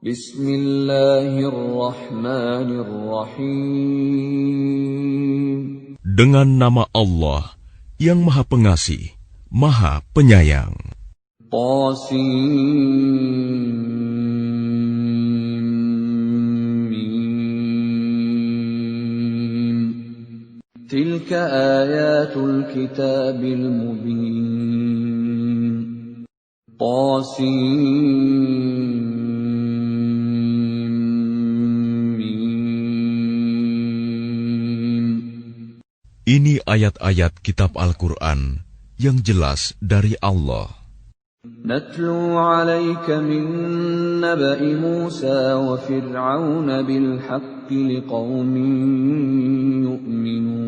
Bismillahirrahmanirrahim. Dengan nama Allah yang Maha Pengasih, Maha Penyayang. Tilka ayatul kitabil mubin. Ini ayat-ayat kitab Al-Quran yang jelas dari Allah. Natlu 'alaika min naba'i Musa wa Fir'aun bil haqqi liqaumin yu'minun.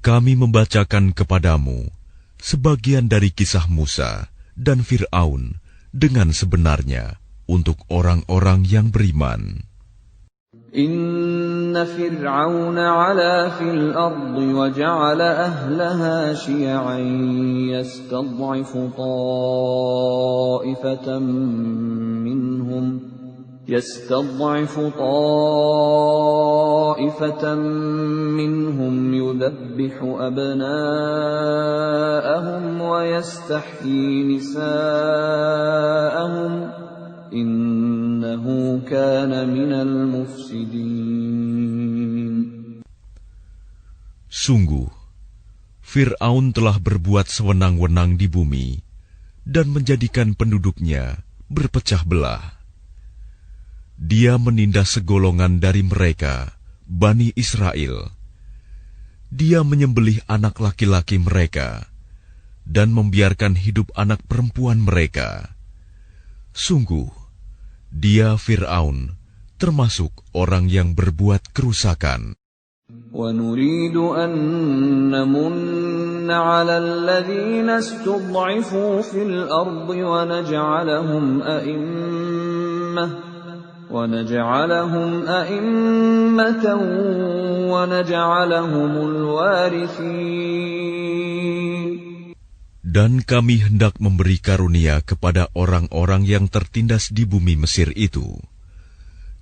Kami membacakan kepadamu sebagian dari kisah Musa dan Fir'aun dengan sebenarnya untuk orang-orang yang beriman. Inna Fir'aun 'ala fil ardi wa ja'ala ahlaha syi'an yastad'ifu ta'ifatan minhum yudhabbihu abna'ahum wa yastahyi nisa'ahum innahu kana minal mufsidin. Sungguh, Fir'aun telah berbuat sewenang-wenang di bumi dan menjadikan penduduknya berpecah belah. Dia menindas segolongan dari mereka, Bani Israel. Dia menyembelih anak laki-laki mereka dan membiarkan hidup anak perempuan mereka. Sungguh, dia Fir'aun termasuk orang yang berbuat kerusakan. وَنُرِيدُ أَن نَّمُنَّ عَلَى الَّذِينَ اسْتُضْعِفُوا فِي الْأَرْضِ وَنَجْعَلَهُمْ أَئِمَّةً وَنَجْعَلَهُمُ الْوَارِثِينَ. Dan kami hendak memberi karunia kepada orang-orang yang tertindas di bumi Mesir itu,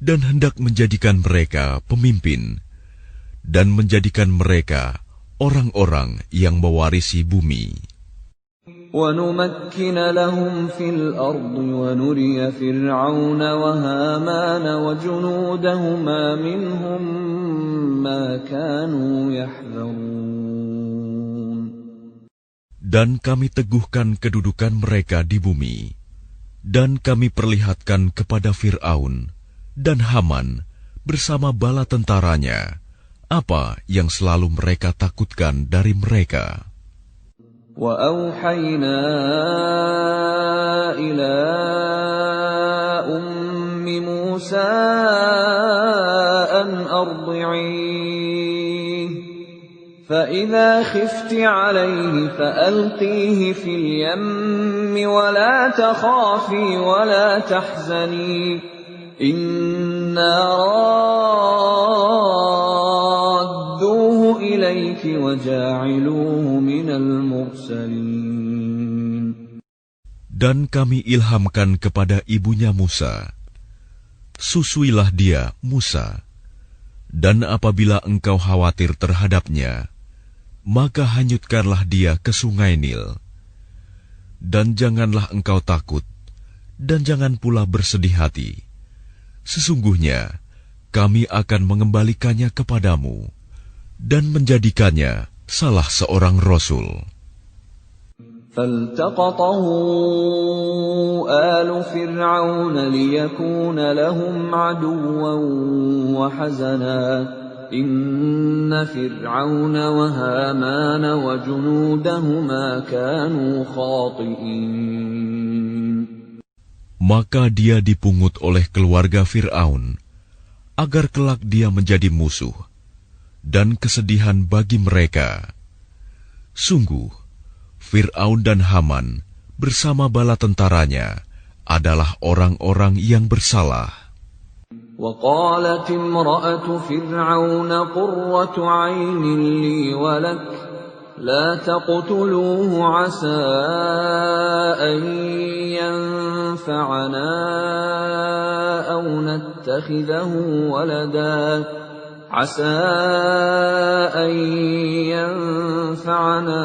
dan hendak menjadikan mereka pemimpin, dan menjadikan mereka orang-orang yang mewarisi bumi. وَنُمَكِّنَ لَهُمْ فِي الْأَرْضِ وَنُرِيَ فِرْعَوْنَ وَهَامَانَ وَجُنُودَهُمَا مِنْهُمْ مَا كَانُوا يَحْذَرُونَ. Dan kami teguhkan kedudukan mereka di bumi, dan kami perlihatkan kepada Fir'aun dan Haman bersama bala tentaranya apa yang selalu mereka takutkan dari mereka. وَأَوْحَيْنَا إِلَىٰ أُمِّ مُوسَىٰ أَنْ أَرْضِعِيهِ فَإِذَا خِفْتِ عَلَيْهِ فَأَلْقِيهِ فِي الْيَمِّ وَلَا تَخَافِي وَلَا تَحْزَنِي إِنَّا رَادُّوهُ إِلَيْكِ وَجَاعِلُوهُ مِنَ الْمُرْسَلِينَ. Dan kami ilhamkan kepada ibunya Musa, susuilah dia, Musa, dan apabila engkau khawatir terhadapnya, maka hanyutkanlah dia ke sungai Nil. Dan janganlah engkau takut, dan jangan pula bersedih hati. Sesungguhnya kami akan mengembalikannya kepadamu dan menjadikannya salah seorang rasul. فَالْتَقَطَهُ آلُ فِرْعَوْنَ لِيَكُونَ لَهُمْ عَدُوًّا وَحَزَنًا إِنَّ فِرْعَوْنَ وَهَامَانَ وَجُنُودَهُمَا كَانُوا خَاطِئِينَ. Maka dia dipungut oleh keluarga Fir'aun, agar kelak dia menjadi musuh dan kesedihan bagi mereka. Sungguh, Fir'aun dan Haman bersama bala tentaranya adalah orang-orang yang bersalah. وَقَالَتِ امْرَأَةُ فِرْعَوْنَ قُرَّةُ عَيْنٍ لِّي وَلَكَ لَا تَقْتُلُوهُ عَسَىٰ أَن ينفعنا أو نتخذه ولدا عسى أن ينفعنا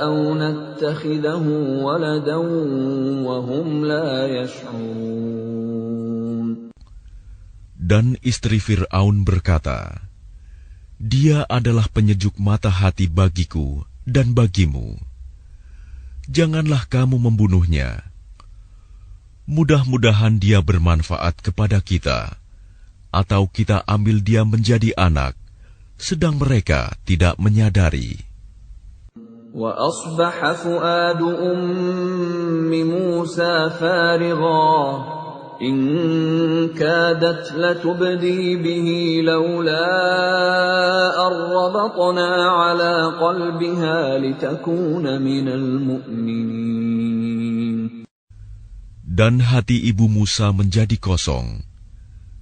أو نتخذه ولدا وهم لا يشعرون. Dan istri Fir'aun berkata, Dia adalah penyejuk mata hati bagiku dan bagimu. Janganlah kamu membunuhnya. Mudah-mudahan dia bermanfaat kepada kita, atau kita ambil dia menjadi anak, sedang mereka tidak menyadari. وَأَصْبَحَ فُؤَادُ أُمِّ مُوسَى فَارِغًا إِنْ كَادَتْ لَتُبْدِي بِهِ لَوْلَا أَنْ رَبَطْنَا عَلَى قَلْبِهَا لِتَكُونَ مِنَ الْمُؤْمِنِينَ. Dan hati ibu Musa menjadi kosong.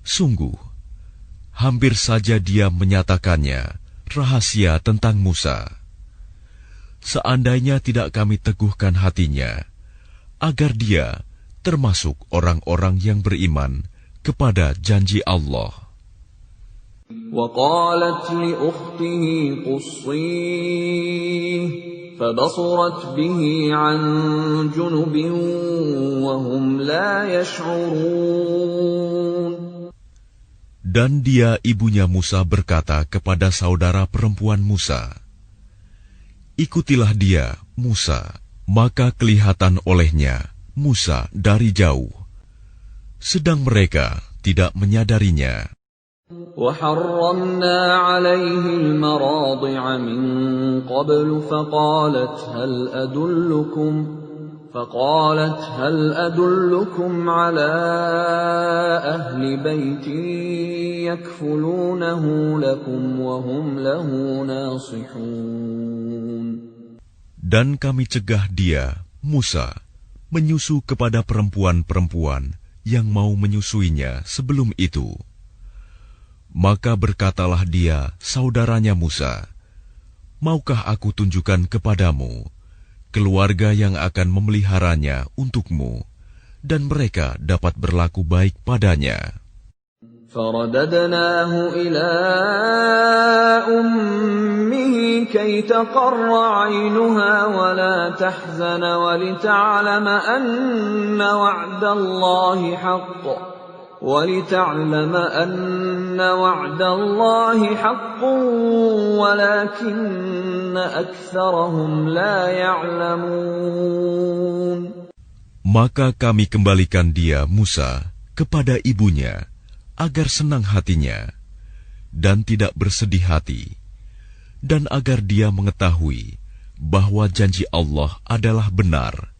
Sungguh, hampir saja dia menyatakannya rahasia tentang Musa. Seandainya tidak kami teguhkan hatinya, agar dia termasuk orang-orang yang beriman kepada janji Allah. وَقَالَتْ لِأُخْتِهِ قُصِّيهِ فَبَصُرَتْ بِهِ عَنْ جُنُبٍ وَهُمْ لَا يَشْعُرُونَ. Dan dia ibunya Musa berkata kepada saudara perempuan Musa, Ikutilah dia, Musa. Maka kelihatan olehnya Musa dari jauh, sedang mereka tidak menyadarinya. وَحَرَّمْنَا عَلَيْهِ الْمَرَاضِعَ مِنْ قَبْلُ فقالت هل أدلكم على أهل بيت يكفلونه لكم وهم له ناصحون. Dan kami cegah dia, Musa, menyusu kepada perempuan-perempuan yang mau menyusuinya sebelum itu. Maka berkatalah dia, saudaranya Musa, Maukah aku tunjukkan kepadamu keluarga yang akan memeliharanya untukmu, dan mereka dapat berlaku baik padanya. فَرَدَدْنَاهُ إِلَىٰ أُمِّهِ كَيْ تَقَرَّ عَيْنُهَا وَلَا تَحْزَنَ وَلِتَعْلَمَ أَنَّ وَعْدَ اللَّهِ حَقٌّ وَلَكِنَّ أَكْثَرَهُمْ لَا يَعْلَمُونَ. Maka kami kembalikan dia, Musa, kepada ibunya, agar senang hatinya, dan tidak bersedih hati, dan agar dia mengetahui bahwa janji Allah adalah benar,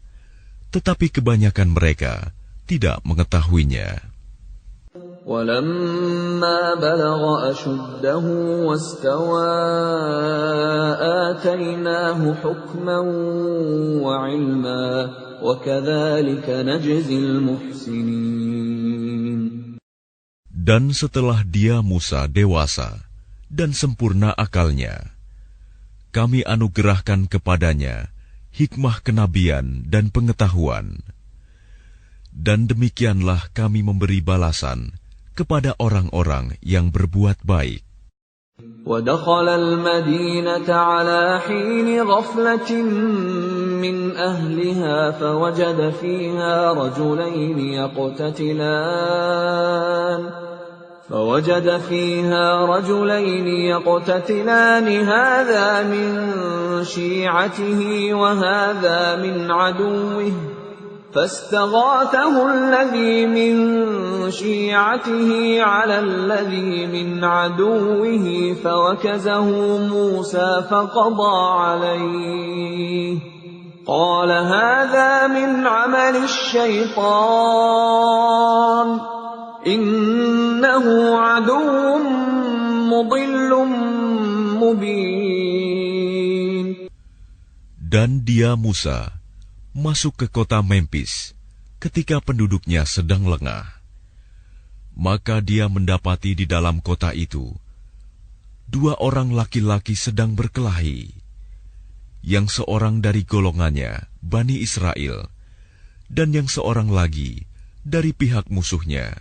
tetapi kebanyakan mereka tidak mengetahuinya. وَلَمَّا بَلَغَ أَشُدَّهُ وَاسْتَوَى آتَيْنَاهُ حُكْمًا وَعِلْمًا وَكَذَلِكَ نَجْزِي الْمُحْسِنِينَ. Dan setelah dia Musa dewasa dan sempurna akalnya, kami anugerahkan kepadanya hikmah kenabian dan pengetahuan. Dan demikianlah kami memberi balasan kepada orang-orang yang berbuat baik. وَدَخَلَ الْمَدِينَةَ عَلَى حِينِ غَفْلَةٍ مِّنْ أَهْلِهَا فَوَجَدَ فيها رجلين يقتتلان هذا من شيعته وهذا من عدوه فاستغاثه الذي من شيعته على الذي من عدوه فوكزه موسى فقضى عليه قال هذا من عمل الشيطان إنه عدو مضل مبين. Dan dia Musa masuk ke kota Memphis ketika penduduknya sedang lengah. Maka dia mendapati di dalam kota itu 2 orang laki-laki sedang berkelahi. Yang seorang dari golongannya, Bani Israel, dan yang seorang lagi dari pihak musuhnya,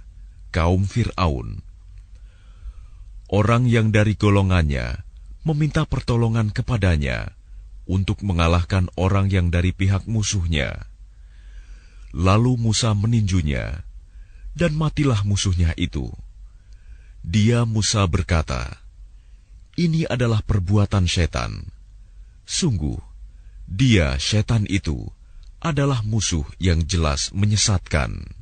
kaum Fir'aun. Orang yang dari golongannya meminta pertolongan kepadanya untuk mengalahkan orang yang dari pihak musuhnya. Lalu Musa meninjunya, dan matilah musuhnya itu. Dia Musa berkata, "Ini adalah perbuatan setan. Sungguh, dia setan itu adalah musuh yang jelas menyesatkan."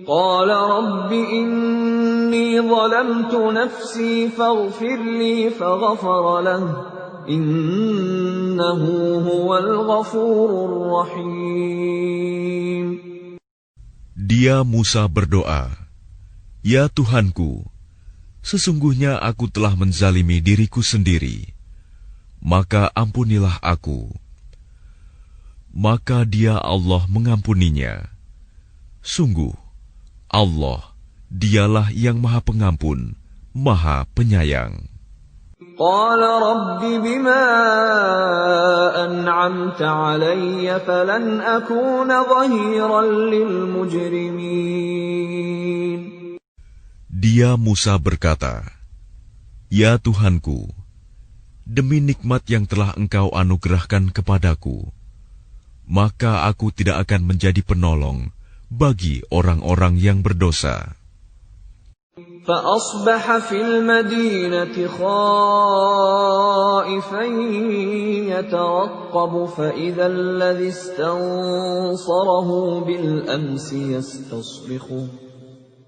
قال رب إني ظلمت نفسي فاغفر لي فغفر له إنه هو الغفور الرحيم. Dia Musa berdoa, "Ya Tuhanku, sesungguhnya aku telah menzalimi diriku sendiri, maka ampunilah aku." Maka dia Allah mengampuninya. Sungguh, Allah, dialah yang Maha Pengampun, Maha Penyayang. قال رب بما أنعمت علي فلن أكون ظهيرا للمجرمين. Dia Musa berkata, "Ya Tuhanku, demi nikmat yang telah Engkau anugerahkan kepadaku, maka aku tidak akan menjadi penolong bagi orang-orang yang berdosa." فأصبح في المدينة خائفا يترقب فإذا الذي استنصره بالأمس يستصرخه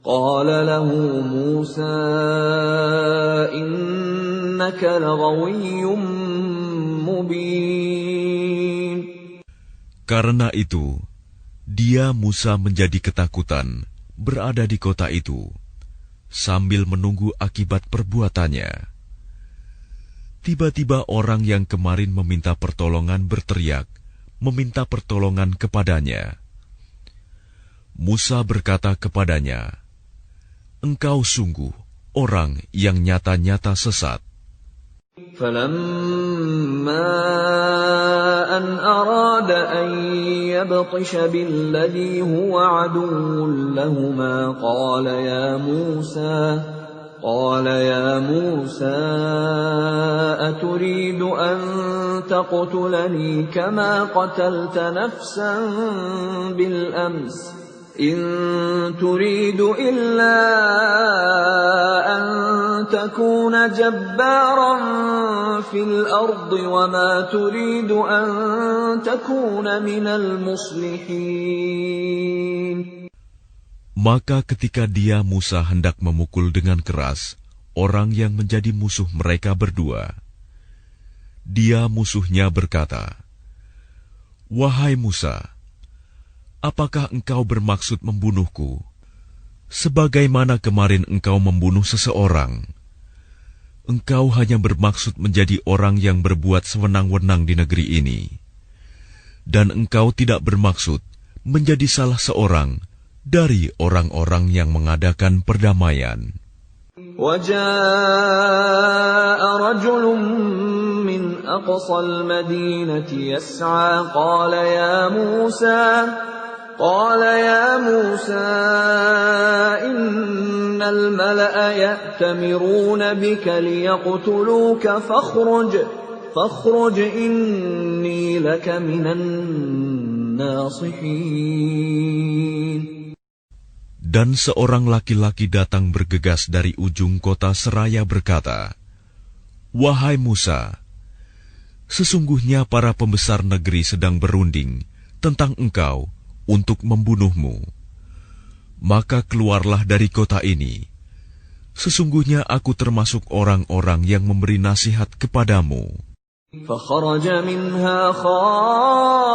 قال له موسى إنك لغوي مبين. Karena itu, dia Musa menjadi ketakutan berada di kota itu, sambil menunggu akibat perbuatannya. Tiba-tiba orang yang kemarin meminta pertolongan berteriak, meminta pertolongan kepadanya. Musa berkata kepadanya, "Engkau sungguh orang yang nyata-nyata sesat." فلما أن أراد أن يبطش بالذي هو عدو لهما قال يا موسى أتريد أن تقتلني كما قتلت نفسا بالأمس إن تريد إلا أن تكون جبارا في الأرض وما تريد أن تكون من المصلحين. Maka ketika dia Musa hendak memukul dengan keras orang yang menjadi musuh mereka berdua, dia musuhnya berkata, "Wahai Musa, apakah engkau bermaksud membunuhku, sebagaimana kemarin engkau membunuh seseorang? Engkau hanya bermaksud menjadi orang yang berbuat sewenang-wenang di negeri ini, dan engkau tidak bermaksud menjadi salah seorang dari orang-orang yang mengadakan perdamaian." وجاء رجل من أقصى المدينة يسعى قال يا موسى إن الملأ يأتمرون بك ليقتلوك فاخرج إني لك من الناصحين. Dan seorang laki-laki datang bergegas dari ujung kota seraya berkata, "Wahai Musa, sesungguhnya para pembesar negeri sedang berunding tentang engkau untuk membunuhmu. Maka keluarlah dari kota ini. Sesungguhnya aku termasuk orang-orang yang memberi nasihat kepadamu." فخرج منها خائفا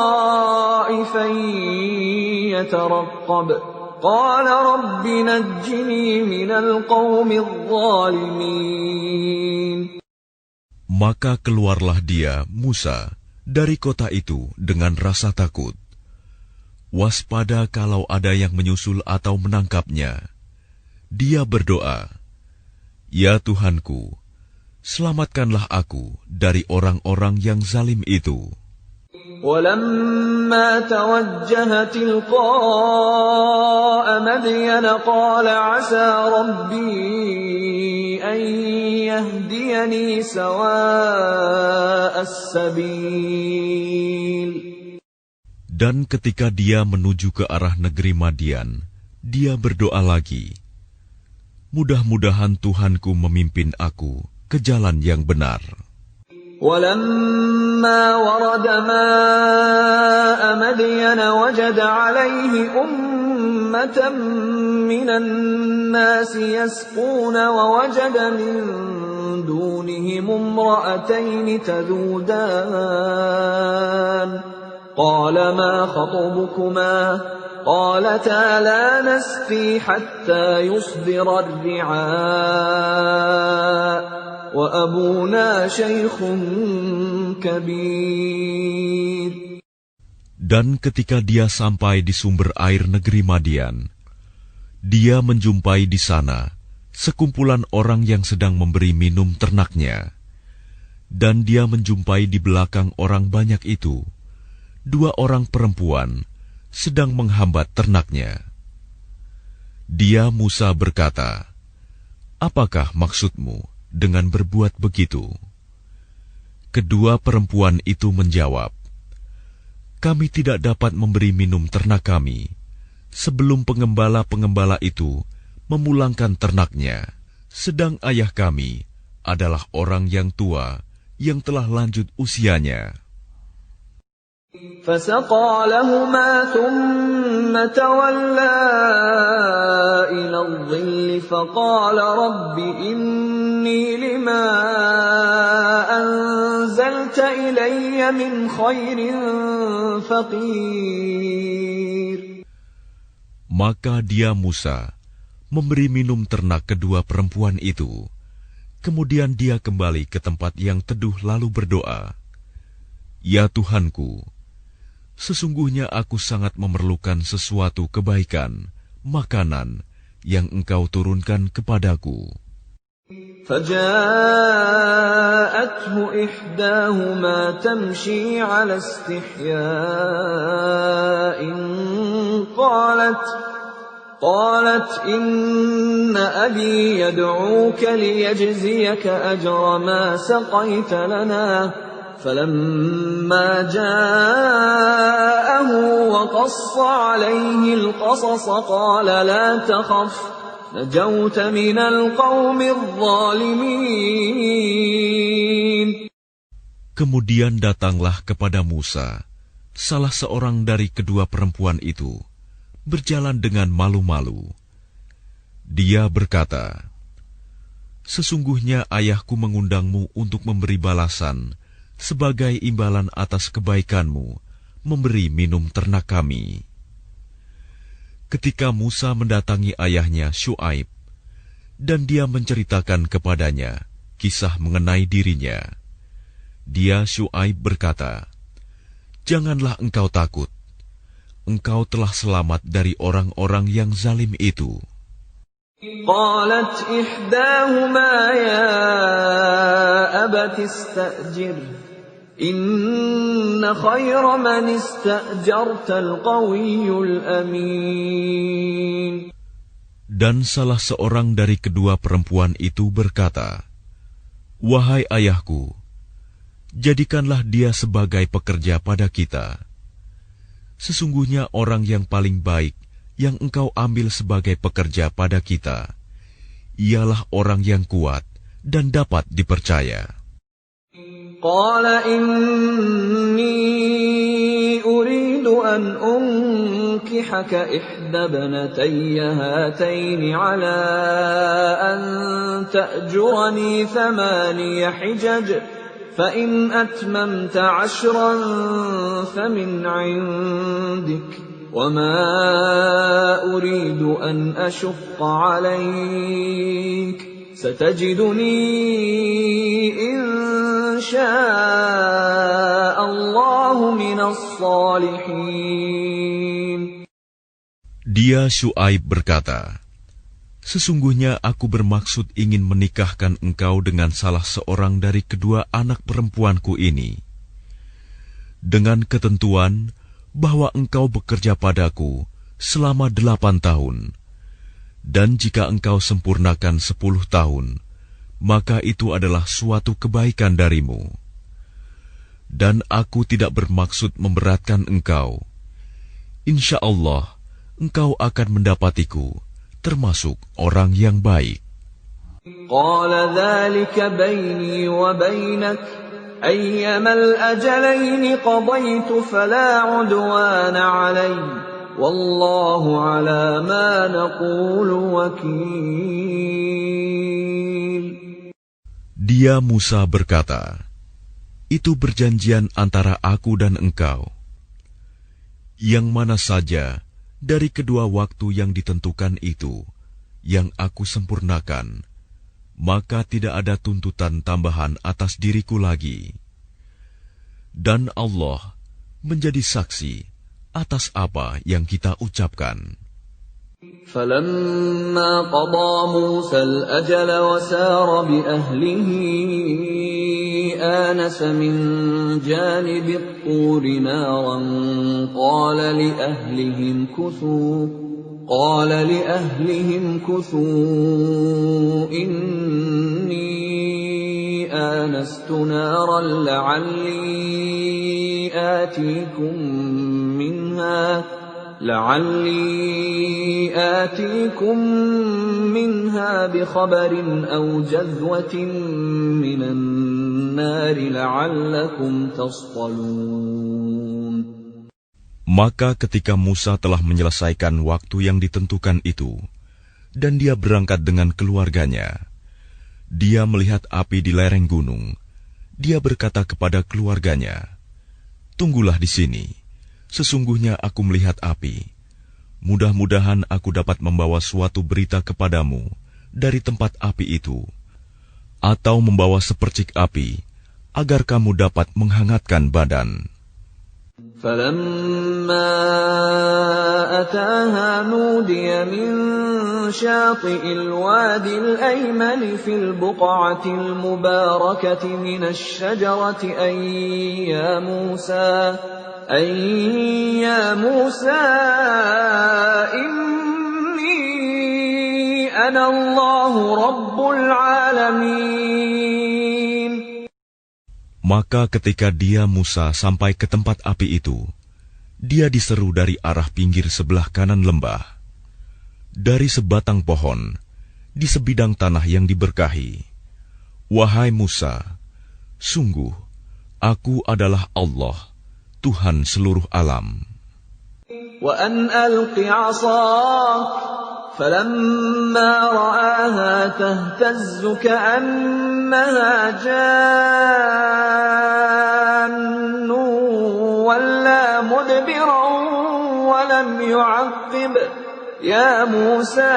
يترقب قال رب نجني من القوم الظالمين. Maka keluarlah dia, Musa, dari kota itu dengan rasa takut. Waspada kalau ada yang menyusul atau menangkapnya. Dia berdoa, "Ya Tuhanku, selamatkanlah aku dari orang-orang yang zalim itu." ولما توجه تلقاء مدين قال عسى ربي أن يهديني سواء السبيل. Dan ketika dia menuju ke arah negeri Madian, dia berdoa lagi, mudah-mudahan Tuhanku memimpin aku ke jalan yang benar. ولما ورد ماء مدين وجد عليه أمة من الناس يسقون ووجد من دونهم امرأتين تذودان قال ما خطبكما قالتا لا نسقي حتى يصدر الرعاء وأبونا شيخ كبير. Dan ketika dia sampai di sumber air negeri Madian, dia menjumpai di sana sekumpulan orang yang sedang memberi minum ternaknya. Dan dia menjumpai di belakang orang banyak itu 2 orang perempuan sedang menghambat ternaknya. Dia Musa berkata, "Apakah maksudmu dengan berbuat begitu?" Kedua perempuan itu menjawab, "Kami tidak dapat memberi minum ternak kami sebelum pengembala-pengembala itu memulangkan ternaknya, sedang ayah kami adalah orang yang tua yang telah lanjut usianya." فسقى لهما ثم تولى إلى الظل فقال رب إني لما أنزلت إلي من خير فقير. Maka dia Musa memberi minum ternak kedua perempuan itu. Kemudian dia kembali ke tempat yang teduh lalu berdoa, "Ya Tuhanku, sesungguhnya aku sangat memerlukan sesuatu kebaikan, makanan yang Engkau turunkan kepadaku." فجاءته إحداهما تمشي على استحياء قالت إن أبي يدعوك ليجزيك أجر ما سقيت لنا. فلما جاءه وقص عليه القصص قال لا تخف نجوت من القوم الظالمين. Kemudian datanglah kepada Musa salah seorang dari kedua perempuan itu, berjalan dengan malu-malu. Dia berkata, "Sesungguhnya ayahku mengundangmu untuk memberi balasan sebagai imbalan atas kebaikanmu memberi minum ternak kami." Ketika Musa mendatangi ayahnya Syuaib, dan dia menceritakan kepadanya kisah mengenai dirinya, dia Syuaib berkata, "Janganlah engkau takut, engkau telah selamat dari orang-orang yang zalim itu." قالت إحداهما يا أبت استأجره إن خير من استأجرت القوي الأمين. Dan salah seorang dari kedua perempuan itu berkata, "Wahai ayahku, jadikanlah dia sebagai pekerja pada kita. Sesungguhnya orang yang paling baik yang engkau ambil sebagai pekerja pada kita, ialah orang yang kuat dan dapat dipercaya." قال إني أريد أن أنكحك إحدى ابنتي هاتين على أن تأجرني 8 حجج فإن أتممت 10 فمن عندك وما أريد أن أشق عليك ستجدني إن شاء الله من الصالحين. Dia Syuaib berkata, "Sesungguhnya aku bermaksud ingin menikahkan engkau dengan salah seorang dari kedua anak perempuanku ini. dengan ketentuan bahwa engkau bekerja padaku selama 8 tahun, dan jika engkau sempurnakan 10 tahun, maka itu adalah suatu kebaikan darimu. Dan aku tidak bermaksud memberatkan engkau. Insya Allah, engkau akan mendapatiku termasuk orang yang baik. Qala dzalika baini wa bainak ayyama al-ajalaini qadaytu fala 'udwana 'alayya wallahu 'ala ma naqulu wakil. Dia Musa berkata, itu perjanjian antara aku dan engkau. Yang mana saja dari kedua waktu yang ditentukan itu yang aku sempurnakan, maka tidak ada tuntutan tambahan atas diriku lagi. Dan Allah menjadi saksi atas apa yang kita ucapkan. فَلَمَّا قَضَى مُوسَى الْأَجَلَ وَسَارَ بِأَهْلِهِ آنَسَ مِنْ جَانِبِ الطُّورِ نَارًا قَالَ لِأَهْلِهِمْ كُثُوا إِنِّي آنَسْتُ نَارًا لعلي آتيكم منها بخبر أو جذوة من النار لعلكم تصطلون. Maka ketika Musa telah menyelesaikan waktu yang ditentukan itu, dan dia berangkat dengan keluarganya, dia melihat api di lereng gunung. Dia berkata kepada keluarganya, "Tunggulah di sini. Sesungguhnya aku melihat api. Mudah-mudahan aku dapat membawa suatu berita kepadamu dari tempat api itu, atau membawa sepercik api, agar kamu dapat menghangatkan badan." فَلَمَّا أَتَاهَا نُودِيَ مِن شَاطِئِ الْوَادِ الْأَيْمَنِ فِي الْبُقْعَةِ الْمُبَارَكَةِ مِنَ الشَّجَرَةِ أَن يَا مُوسَى إِنِّي أَنَا اللَّهُ رَبُّ الْعَالَمِينَ. Maka ketika dia Musa sampai ke tempat api itu, dia diseru dari arah pinggir sebelah kanan lembah, dari sebatang pohon, di sebidang tanah yang diberkahi. "Wahai Musa, sungguh, aku adalah Allah, Tuhan seluruh alam. وَأَنْ أَلْقِ عَصَاكَ فَلَمَّا رَآهَا تَهْتَزُّ كَأَنَّهَا جَانٌّ وَلَّى مُدْبِرًا وَلَمْ يُعَقِّبْ يَا مُوسَى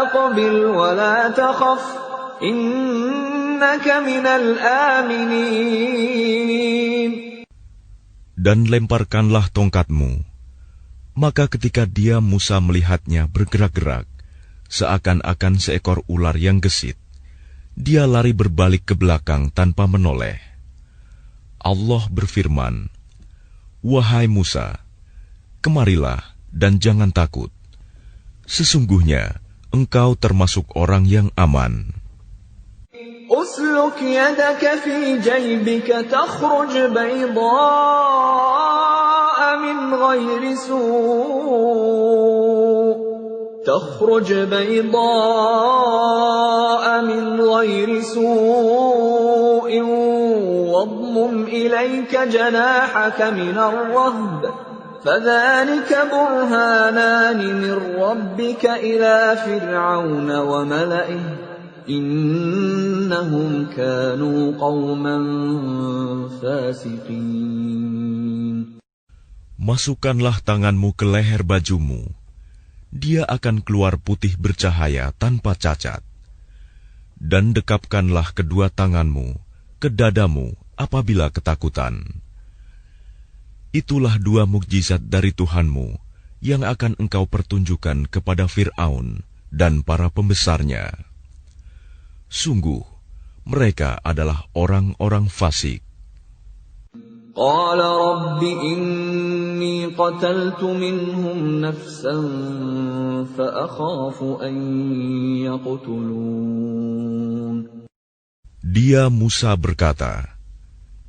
أَقْبِلْ وَلَا تَخَفْ إِنَّكَ مِنَ الْآمِنِينَ. Dan lemparkanlah tongkatmu." Maka ketika dia Musa melihatnya bergerak-gerak, seakan-akan seekor ular yang gesit, dia lari berbalik ke belakang tanpa menoleh. Allah berfirman, "Wahai Musa, kemarilah dan jangan takut. Sesungguhnya engkau termasuk orang yang aman." أسلك يدك في جيبك تخرج بيضاء من غير سوء واضمم إليك جناحك من الرهب فذلك برهانان من ربك إلى فرعون وملئه إنهم كانوا قوما فاسقين. Masukkanlah tanganmu ke leher bajumu. Dia akan keluar putih bercahaya tanpa cacat. Dan dekapkanlah kedua tanganmu ke dadamu apabila ketakutan. Itulah dua mukjizat dari Tuhanmu yang akan engkau pertunjukkan kepada Fir'aun dan para pembesarnya. Sungguh, mereka adalah orang-orang fasik. قال رب إني قتلت منهم نفسا فأخاف أن يقتلون. Dia Musa berkata,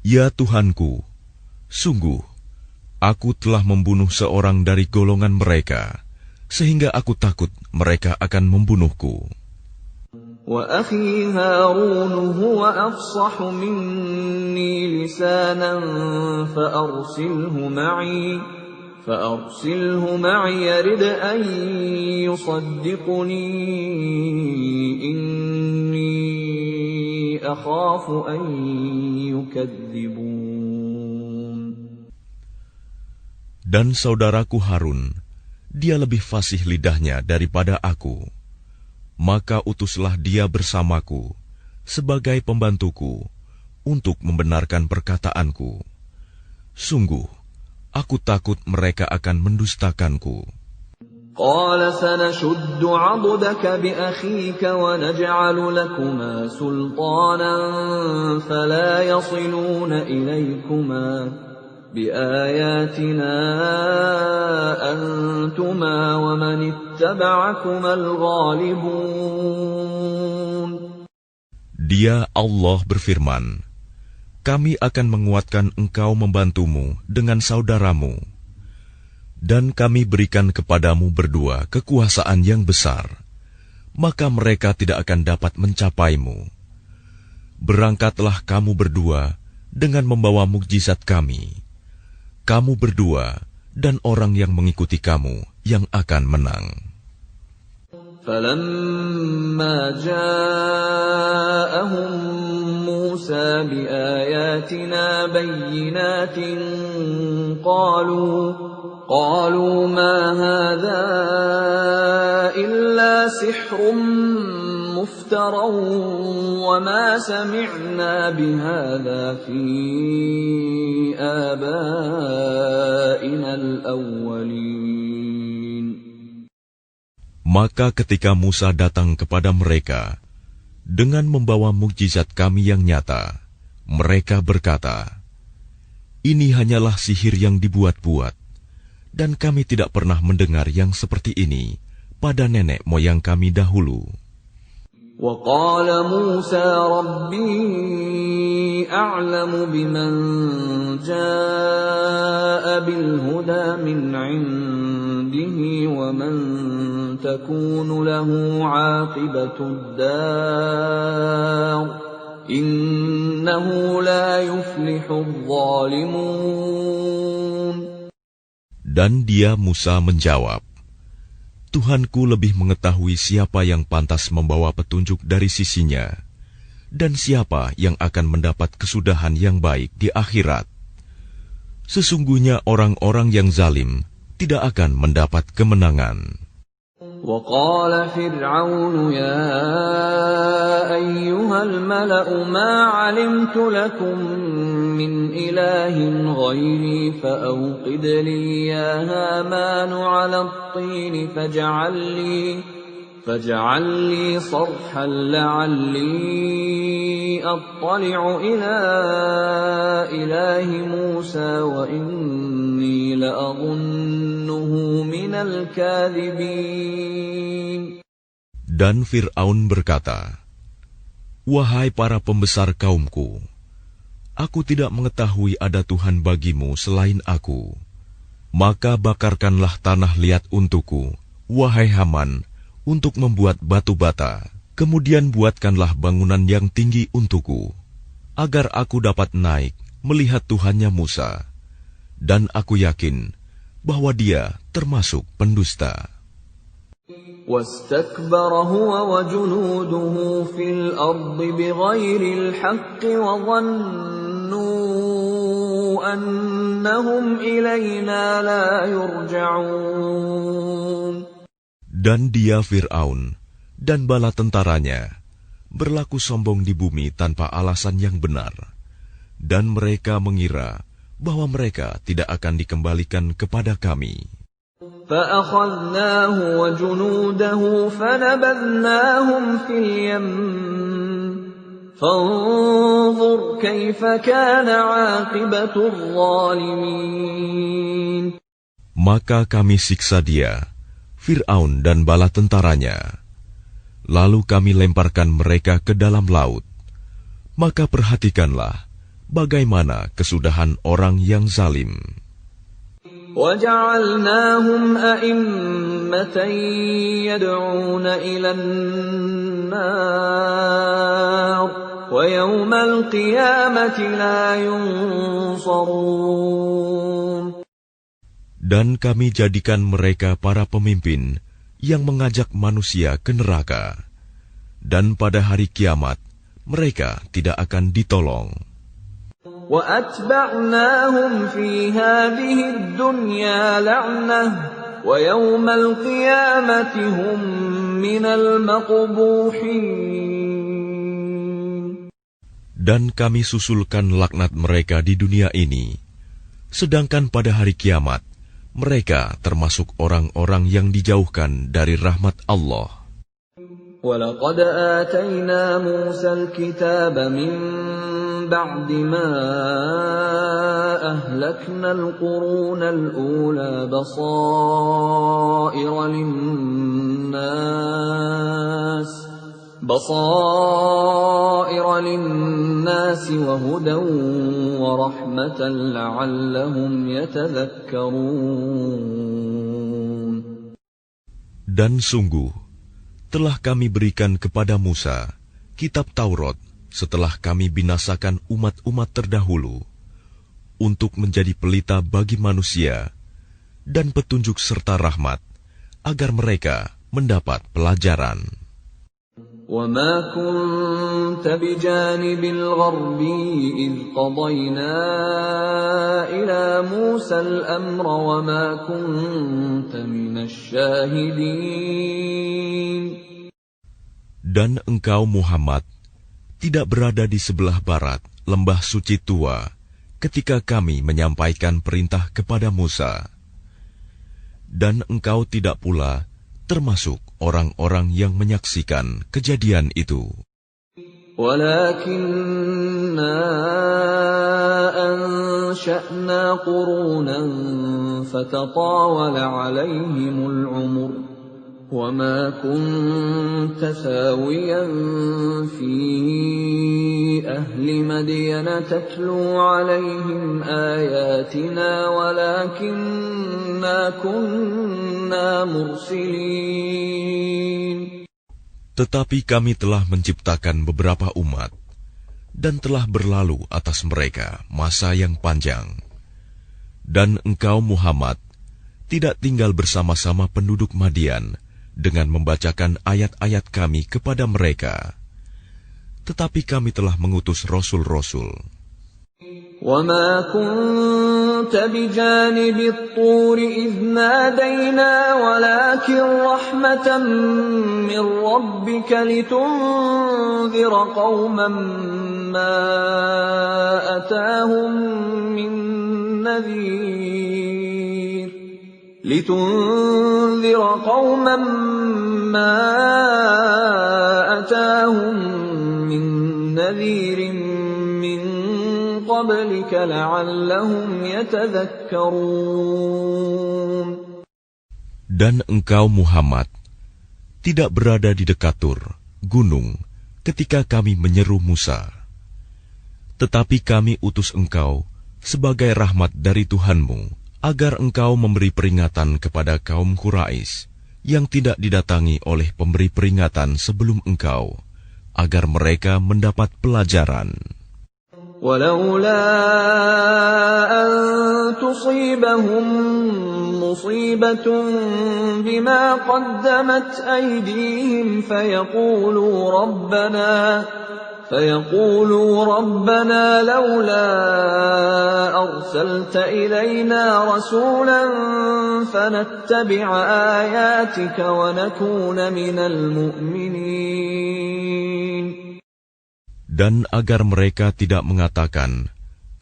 "Ya Tuhanku, sungguh aku telah membunuh seorang dari golongan mereka, sehingga aku takut mereka akan membunuhku." وأخي هارون هو أفصح مني لسانا فأرسله معي يرد أن يصدقني إني أخاف أن يكذبون. Dan saudaraku Harun, dia lebih fasih lidahnya daripada aku. Maka utuslah dia bersamaku sebagai pembantuku untuk membenarkan perkataanku. Sungguh, aku takut mereka akan mendustakanku. قال سنشد عضدك بأخيك ونجعل لكما سلطانا فلا يصلون إليكما بآياتنا أنتما ومن اتبعكما الغالبون. Dia Allah berfirman, kami akan menguatkan engkau membantumu dengan saudaramu, dan kami berikan kepadamu berdua kekuasaan yang besar, maka mereka tidak akan dapat mencapaimu. Berangkatlah kamu berdua dengan membawa mukjizat kami. Kamu berdua dan orang yang mengikuti kamu yang akan menang. فَلَمَّا جَاءَهُم مُوسَى بِآيَاتِنَا بَيِّنَاتٍ قَالُوا مَا هَذَا إِلَّا سِحْرٌ مُفْتَرًى وَمَا سَمِعْنَا بِهَذَا فِي آبَائِنَا الْأَوَّلِينَ. Maka ketika Musa datang kepada mereka dengan membawa mukjizat kami yang nyata, mereka berkata, "Ini hanyalah sihir yang dibuat-buat, dan kami tidak pernah mendengar yang seperti ini pada nenek moyang kami dahulu." وَقَالَ مُوسَى رَبِّي أَعْلَمُ بِمَنْ جَاءَ بِالْهُدَى مِنْ عِنْدِهِ وَمَنْ تَكُونُ لَهُ عَاقِبَةُ الدَّارِ إِنَّهُ لَا يُفْلِحُ الظَّالِمُونَ. Dan dia Musa menjawab, Tuhanku lebih mengetahui siapa yang pantas membawa petunjuk dari sisinya, dan siapa yang akan mendapat kesudahan yang baik di akhirat. Sesungguhnya orang-orang yang zalim tidak akan mendapat kemenangan. وَقَالَ فِرْعَوْنُ يَا أَيُّهَا الْمَلَأُ مَا عَلِمْتُ لَكُمْ مِنْ إِلَٰهٍ غَيْرِي فَأَوْقِدْ لِي يَا هَامَانُ عَلَى الطِّينِ فَاجْعَل لِّي صَرْحًا لَّعَلِّي أَطَّلِعُ إِلَىٰ إِلَٰهِ مُوسَىٰ وَإِنِّي لَأَظُنُّهُ مِنَ الْكَاذِبِينَ. Dan Fir'aun berkata, "Wahai para pembesar kaumku, aku tidak mengetahui ada Tuhan bagimu selain aku. Maka bakarkanlah tanah liat untukku, wahai Haman, untuk membuat batu bata. Kemudian buatkanlah bangunan yang tinggi untukku, agar aku dapat naik melihat Tuhannya Musa. Dan aku yakin bahwa dia termasuk pendusta." وَاسْتَكْبَرَ هُوَ وَجُنُودُهُ فِي الْأَرْضِ بِغَيْرِ الْحَقِّ وَظَنُّوا أَنَّهُمْ إِلَيْنَا لَا يُرْجَعُونَ. Dan dia Fir'aun dan bala tentaranya berlaku sombong di bumi tanpa alasan yang benar, dan mereka mengira bahwa mereka tidak akan dikembalikan kepada kami. فَأَخَذْنَاهُ وَجُنُودَهُ فَنَبَذْنَاهُمْ فِي الْيَمِّ فانظر كيف كان عاقبة الظالمين. Maka kami siksa dia, Fir'aun dan bala tentaranya. Lalu kami lemparkan mereka ke dalam laut. Maka perhatikanlah bagaimana kesudahan orang yang zalim. وَجَعَلْنَاهُمْ أَئِمَّةً يَدْعُونَ إِلَى النَّارِ وَيَوْمَ الْقِيَامَةِ لَا يُنصَرُونَ. Dan kami jadikan mereka para pemimpin yang mengajak manusia ke neraka. Dan pada hari kiamat, mereka tidak akan ditolong. وَأَتْبَعْنَاهُمْ فِي هَذِهِ الدُّنْيَا لَعْنَةً وَيَوْمَ الْقِيَامَةِ هُمْ مِنَ الْمَقْبُوحِينَ. Dan kami susulkan laknat mereka di dunia ini, sedangkan pada hari kiamat, mereka termasuk orang-orang yang dijauhkan dari rahmat Allah. وَلَقَدْ آتَيْنَا مُوسَى الْكِتَابَ مِنْ بَعْدِ مَا أَهْلَكْنَا الْقُرُونَ الْأُولَى بَصَائِرَ لِلنَّاسِ وَهُدًى وَرَحْمَةً لَعَلَّهُمْ يَتَذَكَّرُونَ. Dan sungguh, telah kami berikan kepada Musa kitab Taurat setelah kami binasakan umat-umat terdahulu, untuk menjadi pelita bagi manusia dan petunjuk serta rahmat, agar mereka mendapat pelajaran. وَمَا كُنْتَ بِجَانِبِ الْغَرْبِيِّ إِذْ قَضَيْنَا إِلَى مُوسَى الْأَمْرَ وَمَا كُنْتَ مِنَ الشَّاهِدِينَ. Dan engkau Muhammad tidak berada di sebelah barat lembah suci tua ketika kami menyampaikan perintah kepada Musa. Dan engkau tidak pula termasuk orang-orang yang menyaksikan kejadian itu. وَلَكِنَّا أَنشَأْنَا قُرُونًا فَتَطَاوَلَ عَلَيْهِمُ الْعُمُرُ وَمَا كُنْتَ ثَاوِيًا فِي أَهْلِ مَدْيَنَ تَتْلُو عَلَيْهِمْ آيَاتِنَا وَلَكِنَّا كُنَّا مُرْسِلِينَ. Tetapi kami telah menciptakan beberapa umat, dan telah berlalu atas mereka masa yang panjang. Dan engkau Muhammad tidak tinggal bersama-sama penduduk Madian dengan membacakan ayat-ayat kami kepada mereka. Tetapi kami telah mengutus rasul-rasul. وَمَا كُنْتَ بِجَانِبِ الطُّورِ إِذْ نَادَيْنَا وَلَكِنْ رَحْمَةً مِّن رَّبِّكَ لِتُنذِرَ قَوْمًا مَّا أَتَاهُم مِّن نَّذِيرٍ مِّن قَبْلِكَ لَعَلَّهُمْ يَتَذَكَّرُونَ. Dan engkau Muhammad tidak berada di dekat Tur, gunung, ketika kami menyeru Musa. Tetapi kami utus engkau sebagai rahmat dari Tuhanmu, agar engkau memberi peringatan kepada kaum Quraisy yang tidak didatangi oleh pemberi peringatan sebelum engkau, agar mereka mendapat pelajaran. وَلَوْلَا أَن تُصِيبَهُم مُّصِيبَةٌ بِمَا قَدَّمَتْ أَيْدِيهِمْ فَيَقُولُوا رَبَّنَا لَوْلَا أَرْسَلْتَ إِلَيْنَا رَسُولًا فَنَتَّبِعَ آيَاتِكَ وَنَكُونَ مِنَ الْمُؤْمِنِينَ. Dan agar mereka tidak mengatakan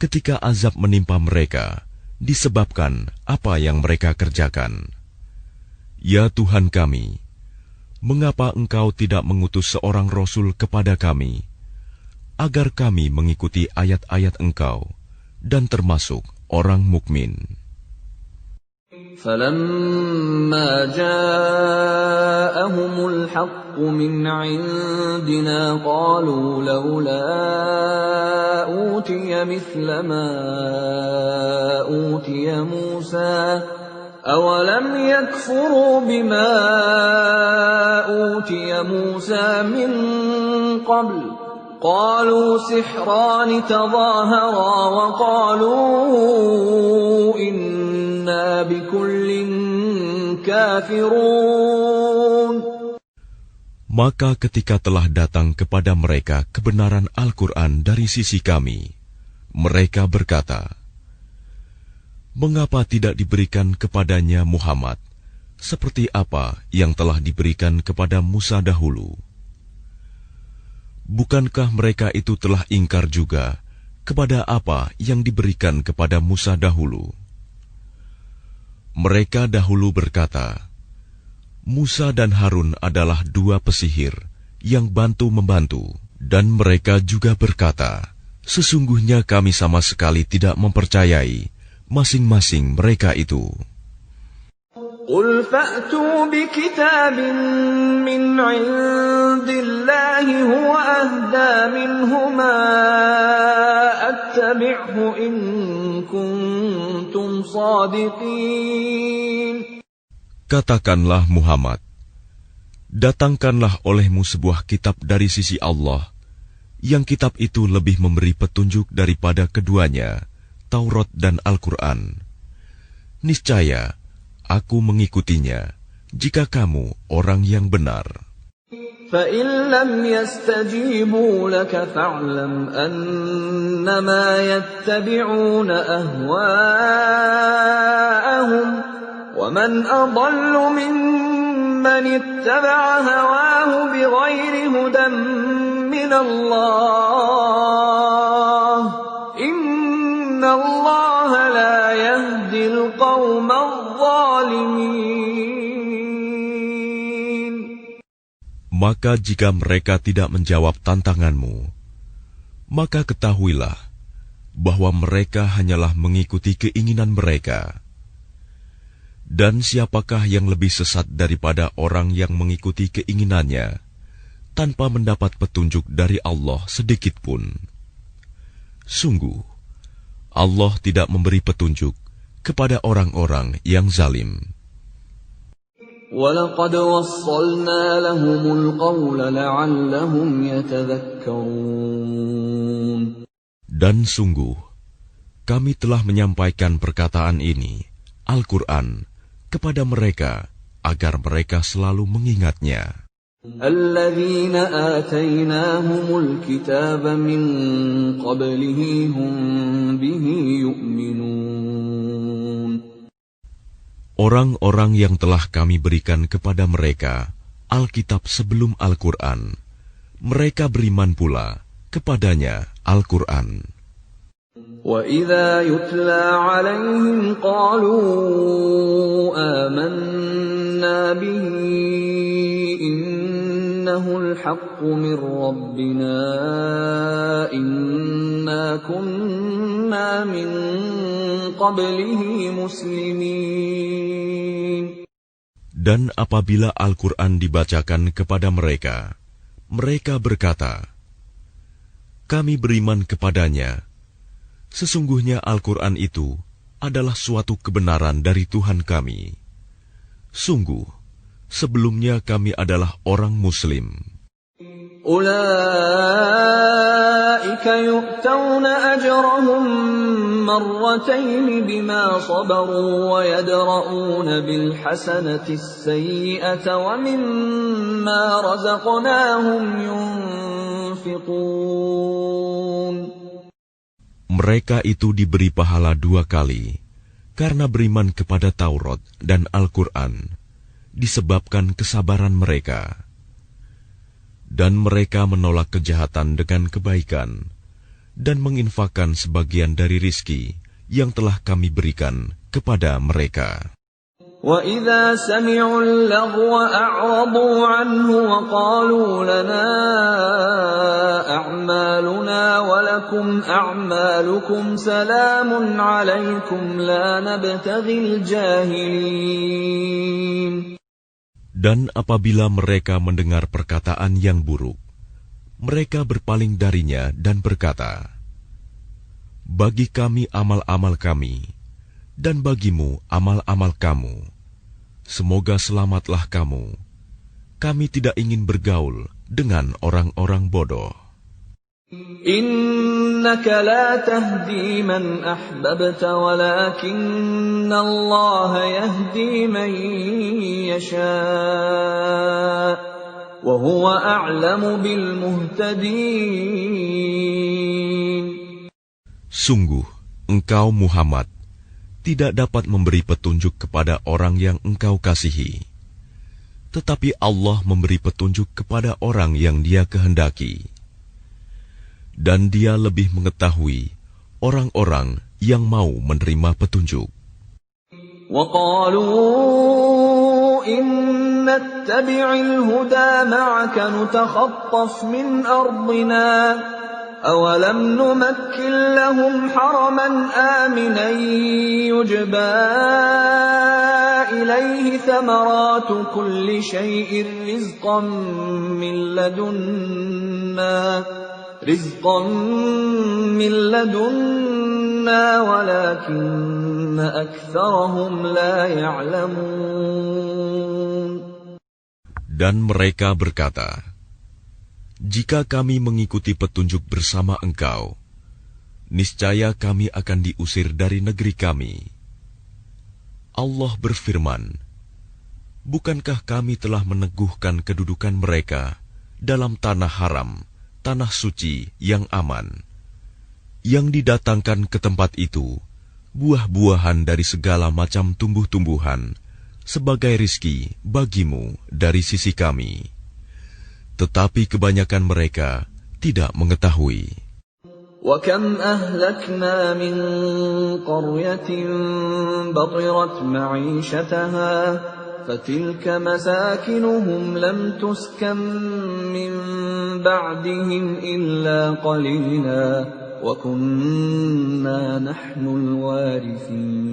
ketika azab menimpa mereka disebabkan apa yang mereka kerjakan, "Ya Tuhan kami, mengapa Engkau tidak mengutus seorang Rasul kepada kami, agar kami mengikuti ayat-ayat Engkau dan termasuk orang mukmin. فَلَمَّا جَاءَهُمُ الْحَقُّ مِنْ عِنْدِنَا قَالُوا لَوْلَا أُوتِيَ مِثْلَ مَا أُوتِيَ مُوسَى أَوَلَمْ يَكْفُرُوا بِمَا أُوتِيَ مُوسَى مِنْ قَبْلُ قَالُوا سِحْرَانِ تَظَاهَرَا وَقَالُوا إِنَّا بِكُلٍّ كَافِرُونَ. Maka ketika telah datang kepada mereka kebenaran Al-Quran dari sisi kami, mereka berkata, mengapa tidak diberikan kepadanya Muhammad seperti apa yang telah diberikan kepada Musa dahulu? Bukankah mereka itu telah ingkar juga kepada apa yang diberikan kepada Musa dahulu? Mereka dahulu berkata, Musa dan Harun adalah dua pesihir yang bantu-membantu, dan mereka juga berkata, sesungguhnya kami sama sekali tidak mempercayai masing-masing mereka itu. قُلْ فَأْتُوا بِكِتَابٍ مِّنْ عِندِ اللَّهِ هُوَ أَهْدَىٰ مِنْهُمَا أَتَّبِعْهُ إِن كُنتُمْ صَادِقِينَ. Katakanlah Muhammad, datangkanlah olehmu sebuah kitab dari sisi Allah, yang kitab itu lebih memberi petunjuk daripada keduanya, Taurat dan Al-Quran. Niscaya, aku mengikutinya, jika kamu orang yang benar. فَإِن لَّمْ يَسْتَجِيبُوا لَكَ فَاعْلَمْ أَنَّمَا يَتَّبِعُونَ أَهْوَاءَهُمْ وَمَنْ أَضَلُّ مِمَّنِ اتَّبَعَ هَوَاهُ بِغَيْرِ هُدًى مِّنَ اللَّهِ إِنَّ اللَّهَ لَا يَهْدِي الْقَوْمَ الظَّالِمِينَ. Maka jika mereka tidak menjawab tantanganmu, maka ketahuilah bahwa mereka hanyalah mengikuti keinginan mereka. Dan siapakah yang lebih sesat daripada orang yang mengikuti keinginannya tanpa mendapat petunjuk dari Allah sedikit pun? Sungguh, Allah tidak memberi petunjuk kepada orang-orang yang zalim. وَلَقَدْ وَصَّلْنَا لَهُمُ الْقَوْلَ لَعَلَّهُمْ يَتَذَكَّرُونَ. Dan sungguh, kami telah menyampaikan perkataan ini, Al-Quran, kepada mereka, agar mereka selalu mengingatnya. الَّذِينَ آتَيْنَاهُمُ الْكِتَابَ مِنْ قَبْلِهِ هُمْ بِهِ يُؤْمِنُونَ. Orang-orang yang telah kami berikan kepada mereka Alkitab sebelum Al-Quran, mereka beriman pula kepadanya Al-Quran. وَإِذَا يُتْلَى عَلَيْهِمْ قَالُوا آمَنَّا بِهِ إِنَّهُ الْحَقُّ مِنْ رَبِّنَا إِنَّا كُنَّا مِنْ قَبْلِهِ مُسْلِمِينَ. Dan apabila Al-Quran dibacakan kepada mereka, mereka berkata, kami beriman kepadanya. Sesungguhnya Al-Quran itu adalah suatu kebenaran dari Tuhan kami. Sungguh, sebelumnya kami adalah orang Muslim. أُولَئِكَ يُؤْتَوْنَ أَجْرَهُمْ مَرَّتَيْنِ بِمَا صَبَرُوا وَيَدْرَءُونَ بِالْحَسَنَةِ السَّيِّئَةَ وَمِمَّا رَزَقْنَاهُمْ يُنْفِقُونَ. Mereka itu diberi pahala 2 kali, karena beriman kepada Taurat dan Al-Quran, disebabkan kesabaran mereka. Dan mereka menolak kejahatan dengan kebaikan, dan menginfakkan sebagian dari rizki yang telah kami berikan kepada mereka. وَإِذَا سَمِعُوا اللَّغْوَ أَعْرَضُوا عَنْهُ وَقَالُوا لَنَا أَعْمَالُنَا وَلَكُمْ أَعْمَالُكُمْ سَلَامٌ عَلَيْكُمْ لَا نَبْتَغِي الْجَاهِلِينَ. Dan apabila mereka mendengar perkataan yang buruk, mereka berpaling darinya dan berkata, bagi kami amal-amal kami, dan bagimu amal-amal kamu. Semoga selamatlah kamu. Kami tidak ingin bergaul dengan orang-orang bodoh. Innaka la tahdi man ahbabta walakinna Allah yahdi man yasha' wa huwa a'lamu bil muhtadin. Sungguh, engkau Muhammad tidak dapat memberi petunjuk kepada orang yang engkau kasihi. Tetapi Allah memberi petunjuk kepada orang yang Dia kehendaki. Dan Dia lebih mengetahui orang-orang yang mau menerima petunjuk. وَقَالُوا إِن نَّتَّبِعِ الْهُدَى مَعَكَ نُتَخَطَّفْ مِنْ أَرْضِنَا أَوَلَمْ نُمَكِّنْ لَهُمْ حَرَمًا آمِنًا يُجْبَى إِلَيْهِ ثَمَرَاتُ كُلِّ شَيْءٍ رِزْقًا مِّن لَّدُنَّا وَلَكِنَّ أَكْثَرَهُمْ لَا يَعْلَمُونَ. Dan mereka berkata, jika kami mengikuti petunjuk bersama engkau, niscaya kami akan diusir dari negeri kami. Allah berfirman, bukankah kami telah meneguhkan kedudukan mereka dalam tanah haram, tanah suci yang aman, yang didatangkan ke tempat itu buah-buahan dari segala macam tumbuh-tumbuhan sebagai rizki bagimu dari sisi kami. Tetapi kebanyakan mereka tidak mengetahui. وَكَمْ أَهْلَكْنَا مِنْ قَرْيَةٍ بَطِرَتْ مَعِيشَتَهَا فَتِلْكَ مَسَاكِنُهُمْ لَمْ تُسْكَنْ مِنْ بَعْدِهِمْ إِلَّا قَلِيلًا وَكُنَّا نَحْنُ الْوَارِثِينَ.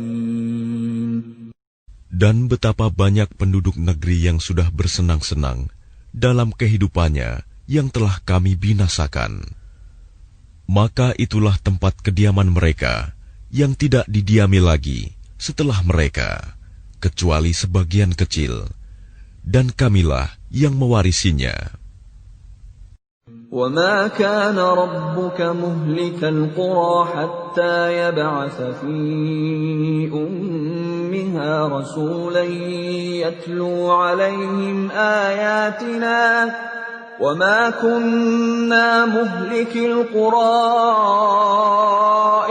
Dan betapa banyak penduduk negeri yang sudah bersenang-senang dalam kehidupannya yang telah kami binasakan. Maka itulah tempat kediaman mereka yang tidak didiami lagi setelah mereka, kecuali sebagian kecil, dan kamilah yang mewarisinya. وَمَا كَانَ رَبُّكَ مُهْلِكَ الْقُرَى حَتَّى يَبْعَثَ فِي أُمِّهَا رَسُولًا يَتْلُو عَلَيْهِمْ آيَاتِنَا وَمَا كُنَّا مُهْلِكِي الْقُرَى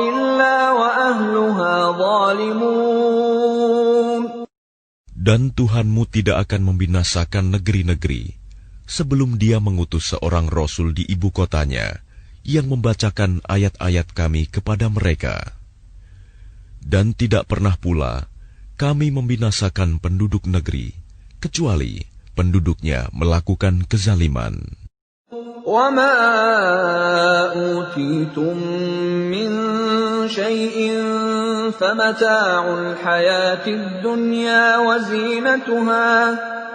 إِلَّا وَأَهْلُهَا ظَالِمُونَ. Dan Tuhanmu tidak akan membinasakan negeri-negeri sebelum Dia mengutus seorang Rasul di ibu kotanya yang membacakan ayat-ayat kami kepada mereka. Dan tidak pernah pula kami membinasakan penduduk negeri, kecuali penduduknya melakukan kezaliman. وَمَا أُوتِيتُم مِّن شَيْءٍ فَمَتَاعُ الْحَيَاةِ الدُّنْيَا وَزِينَتُهَا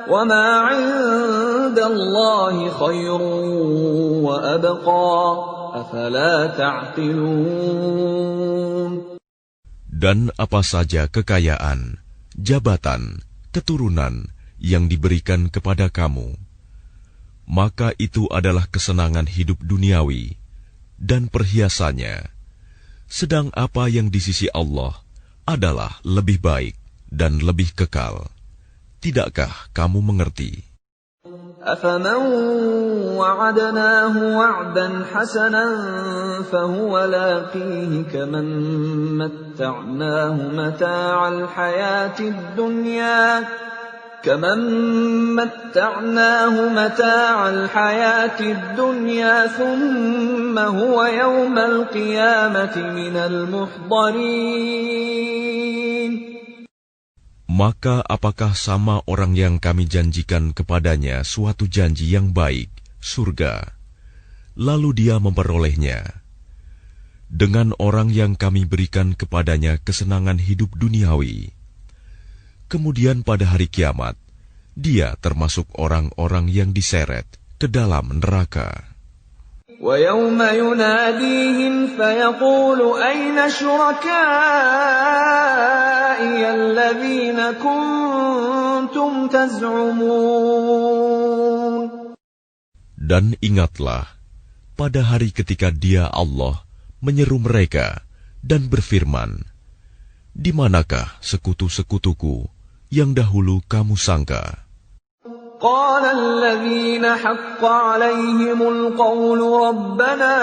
وَمَا عِندَ اللَّهِ خَيْرٌ وَأَبْقَى أَفَلَا تَعْقِلُونَ. Dan apa saja kekayaan, jabatan, keturunan yang diberikan kepada kamu, maka itu adalah kesenangan hidup duniawi dan perhiasannya. Sedang apa yang di sisi Allah adalah lebih baik dan lebih kekal. Tidakkah kamu mengerti? أَفَمَنْ وَعَدْنَاهُ وَعْدًا حَسَنًا فَهُوَ لَاقِيهِ كَمَنْ مَتَّعْنَاهُ مَتَاعَ الْحَيَاةِ الدُّنْيَا ثُمَّ هُوَ يَوْمَ الْقِيَامَةِ مِنَ الْمُحْضَرِينَ. Maka apakah sama orang yang kami janjikan kepadanya suatu janji yang baik, surga, lalu dia memperolehnya, dengan orang yang kami berikan kepadanya kesenangan hidup duniawi, kemudian pada hari kiamat, dia termasuk orang-orang yang diseret ke dalam neraka. وَيَوْمَ يُنَادِيهِمْ فَيَقُولُ أَيْنَ شُرَكَائِيَ الَّذِينَ كُنتُمْ تَزْعُمُونَ. Dan ingatlah, pada hari ketika Dia Allah menyeru mereka dan berfirman, di manakah sekutu-sekutuku yang dahulu kamu sangka? قال الذين حق عليهم القول ربنا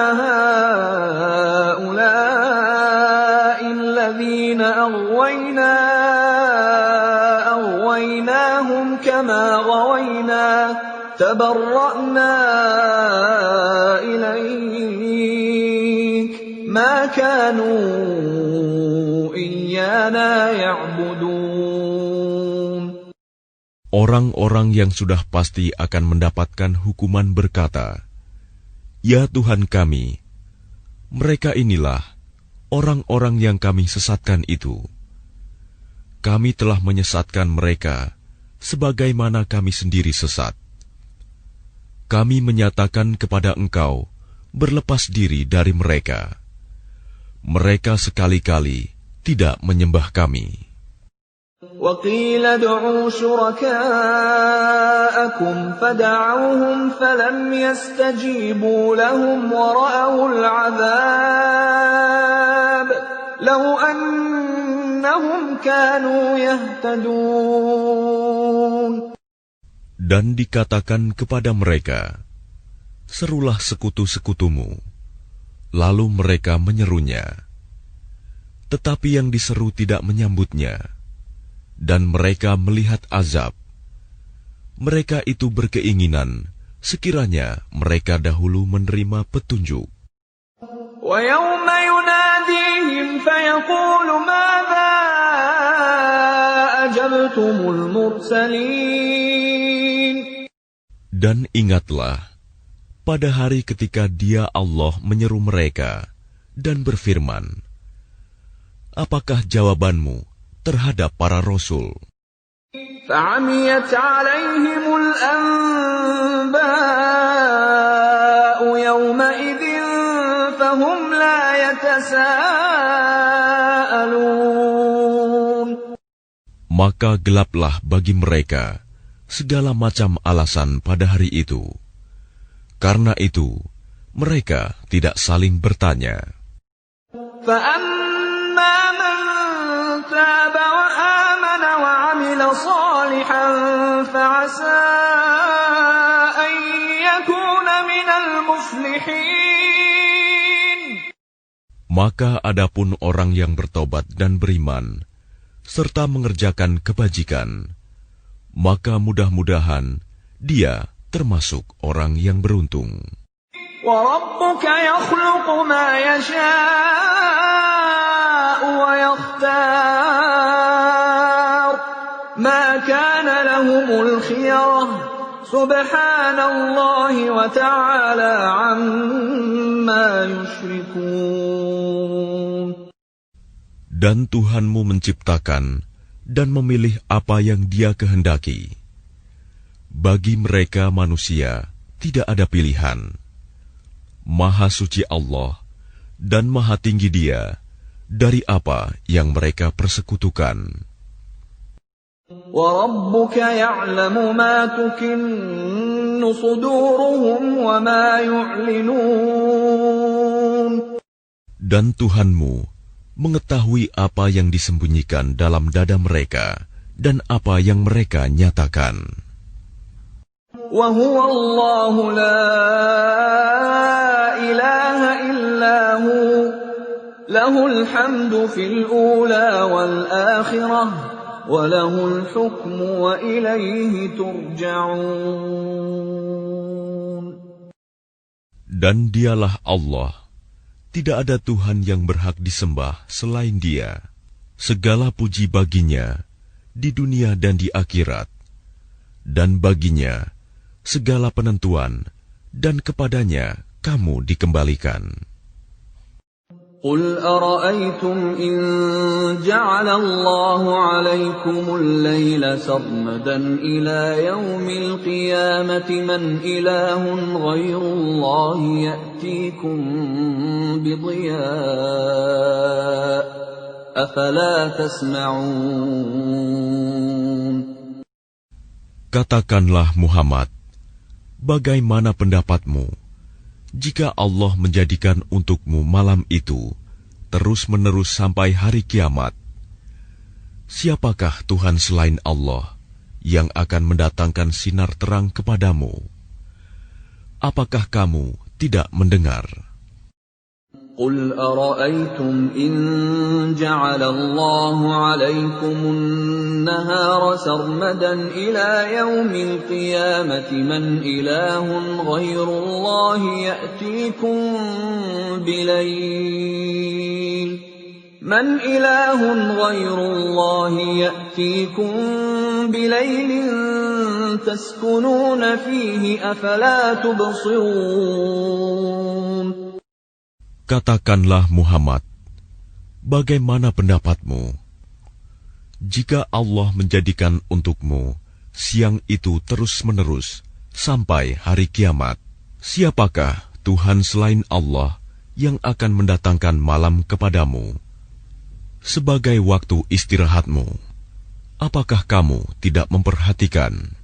هؤلاء الذين أغويناهم كما غوينا تبرأنا إليك ما كانوا إيانا يعبدون. Orang-orang yang sudah pasti akan mendapatkan hukuman berkata, "Ya Tuhan kami, mereka inilah orang-orang yang kami sesatkan itu. Kami telah menyesatkan mereka sebagaimana kami sendiri sesat. Kami menyatakan kepada Engkau berlepas diri dari mereka. Mereka sekali-kali tidak menyembah kami." وَقِيلَ ادْعُوا شُرَكَاءَكُمْ فَدَعَوْهُمْ فَلَمْ يَسْتَجِيبُوا لَهُمْ وَرَأَوُا الْعَذَابَ لَوْ أَنَّهُمْ كَانُوا يَهْتَدُونَ. Dan dikatakan kepada mereka, "Serulah sekutu-sekutumu." Lalu mereka menyerunya, tetapi yang diseru tidak menyambutnya. Dan mereka melihat azab. Mereka itu berkeinginan sekiranya mereka dahulu menerima petunjuk. وَيَوْمَ يُنَادِيهِمْ فَيَقُولُ مَاذَا أَجَبْتُمُ الْمُرْسَلِينَ. Dan ingatlah, pada hari ketika Dia Allah menyeru mereka dan berfirman, apakah jawabanmu terhadap para rasul? فَعَمِيَتْ عَلَيْهِمُ الْأَنْبَاءُ يَوْمَئِذٍ فَهُمْ لَا يَتَسَاءَلُونَ. Maka gelaplah bagi mereka segala macam alasan pada hari itu. Karena itu, mereka tidak saling bertanya. فَأَمَّا مَنْ تَابَ وَآمَنَ وَعَمِلَ صَالِحًا فَعَسَىٰ أَن يَكُونَ مِنَ الْمُفْلِحِينَ. Maka adapun orang yang bertobat dan beriman, serta mengerjakan kebajikan, maka mudah-mudahan dia termasuk orang yang beruntung. وَرَبُّكَ يَخْلُقُ مَا يَشَاءُ وَيَخْتَارُ مَا كَانَ لَهُمُ الْخِيَرَةُ سُبْحَانَ اللَّهِ وَتَعَالَى عَمَّا يُشْرِكُونَ. Dan Tuhanmu menciptakan dan memilih apa yang Dia kehendaki. Bagi mereka manusia tidak ada pilihan. Maha suci Allah dan maha tinggi Dia dari apa yang mereka persekutukan. وَرَبُّكَ يَعْلَمُ مَا تُكِنُّ صُدُورُهُمْ وَمَا يُعْلِنُونَ. Dan Tuhanmu mengetahui apa yang disembunyikan dalam dada mereka dan apa yang mereka nyatakan. وَهُوَ اللَّهُ لَا إِلَٰهَ إِلَّا هُوَ لَهُ الْحَمْدُ فِي الْأُولَىٰ وَالْآخِرَةِ وَلَهُ الْحُكْمُ وَإِلَيْهِ تُرْجَعُونَ. Dan Dialah Allah, tidak ada Tuhan yang berhak disembah selain Dia. Segala puji baginya, di dunia dan di akhirat, dan baginya segala penentuan, dan kepadanya kamu dikembalikan. قل أرأيتم إن جعل الله عليكم الليل سرمدا إلى يوم القيامة من إله غير الله يأتيكم بضياء أفلا تسمعون. Katakanlah Muhammad, bagaimana pendapatmu jika Allah menjadikan untukmu malam itu terus-menerus sampai hari kiamat? Siapakah Tuhan selain Allah yang akan mendatangkan sinar terang kepadamu? Apakah kamu tidak mendengar? قل أرأيتم إن جعل الله عليكم النهار سرمدا إلى يوم القيامة من إله غير الله يأتيكم بليل تسكنون فيه أفلا تبصرون. Katakanlah Muhammad, bagaimana pendapatmu jika Allah menjadikan untukmu siang itu terus-menerus sampai hari kiamat? Siapakah Tuhan selain Allah yang akan mendatangkan malam kepadamu sebagai waktu istirahatmu? Apakah kamu tidak memperhatikan?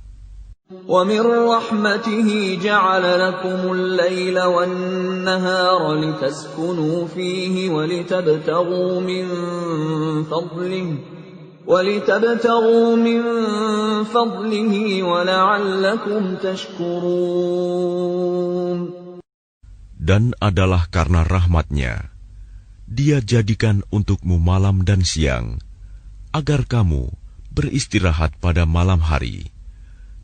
وَمِنْ رَحْمَتِهِ جَعَلَ لَكُمُ اللَّيْلَ وَالنَّهَارَ لِتَسْكُنُوا فِيهِ وَلِتَبْتَغُوا مِنْ فَضْلِهِ وَلَعَلَّكُمْ تَشْكُرُونَ. Dan adalah karena rahmat-Nya, Dia jadikan untukmu malam dan siang, agar kamu beristirahat pada malam hari,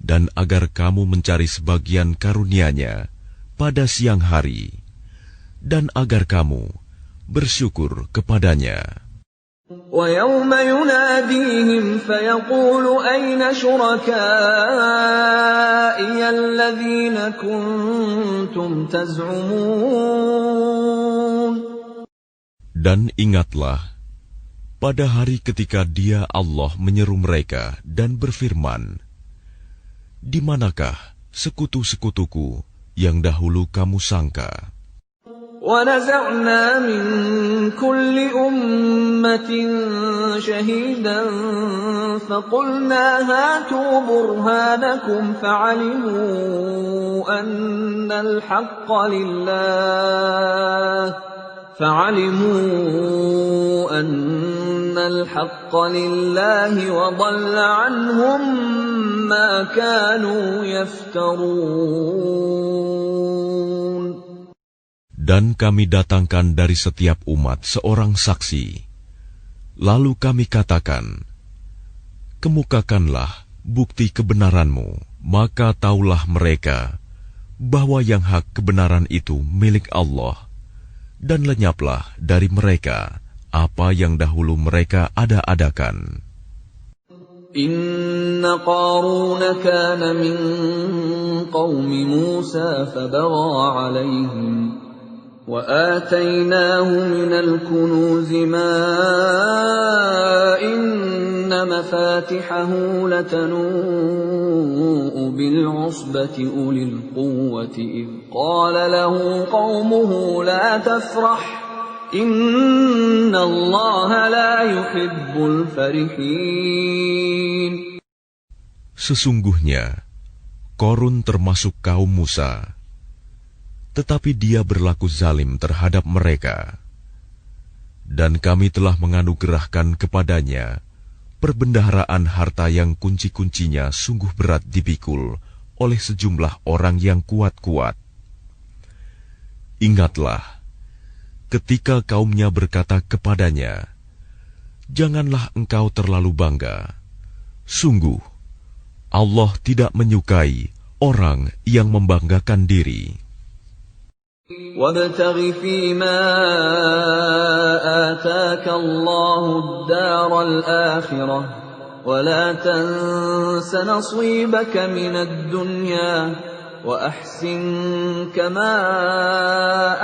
dan agar kamu mencari sebagian karunia-Nya pada siang hari, dan agar kamu bersyukur kepadanya. وَيَوْمَ يُنَادِيهِمْ فَيَقُولُ أَيْنَ شُرَكَائِيَ الَّذِينَ كُنتُمْ تَزْعُمُونَ. Dan ingatlah, pada hari ketika Dia Allah menyeru mereka dan berfirman, di manakah sekutu-sekutuku yang dahulu kamu sangka? وَنَزَعْنَا مِنْ كُلِّ أُمَّةٍ شَهِيدًا فَقُلْنَا هَاتُوا بُرْهَانَكُمْ فَعَلِمُوا أَنَّ الْحَقَّ لِلَّهِ وَضَلَّ عَنْهُمْ مَا كَانُوا يَفْتَرُونَ. Dan kami datangkan dari setiap umat seorang saksi. Lalu kami katakan, kemukakanlah bukti kebenaranmu. Maka taulah mereka bahwa yang hak kebenaran itu milik Allah, dan lenyaplah dari mereka apa yang dahulu mereka ada-adakan. Inna Qaruna kana min qawmi Musa fabagha alayhim wa atainahu minal kunuzi ma inna mafatihahu latanu'u bil usbati ulil quwwati idh qala lahu qawmuhu la tafrah Inna Allah la yuhibbul farihin. Sesungguhnya Qarun termasuk kaum Musa, tetapi dia berlaku zalim terhadap mereka. Dan kami telah menganugerahkan kepadanya perbendaharaan harta yang kunci-kuncinya sungguh berat dipikul oleh sejumlah orang yang kuat-kuat. Ingatlah ketika kaumnya berkata kepadanya, janganlah engkau terlalu bangga. Sungguh, Allah tidak menyukai orang yang membanggakan diri. وَابْتَغِ فِيمَا آتَاكَ اللَّهُ الدَّارَ الْآخِرَةَ ولا تنس نصيبك من الدنيا وأحسن كما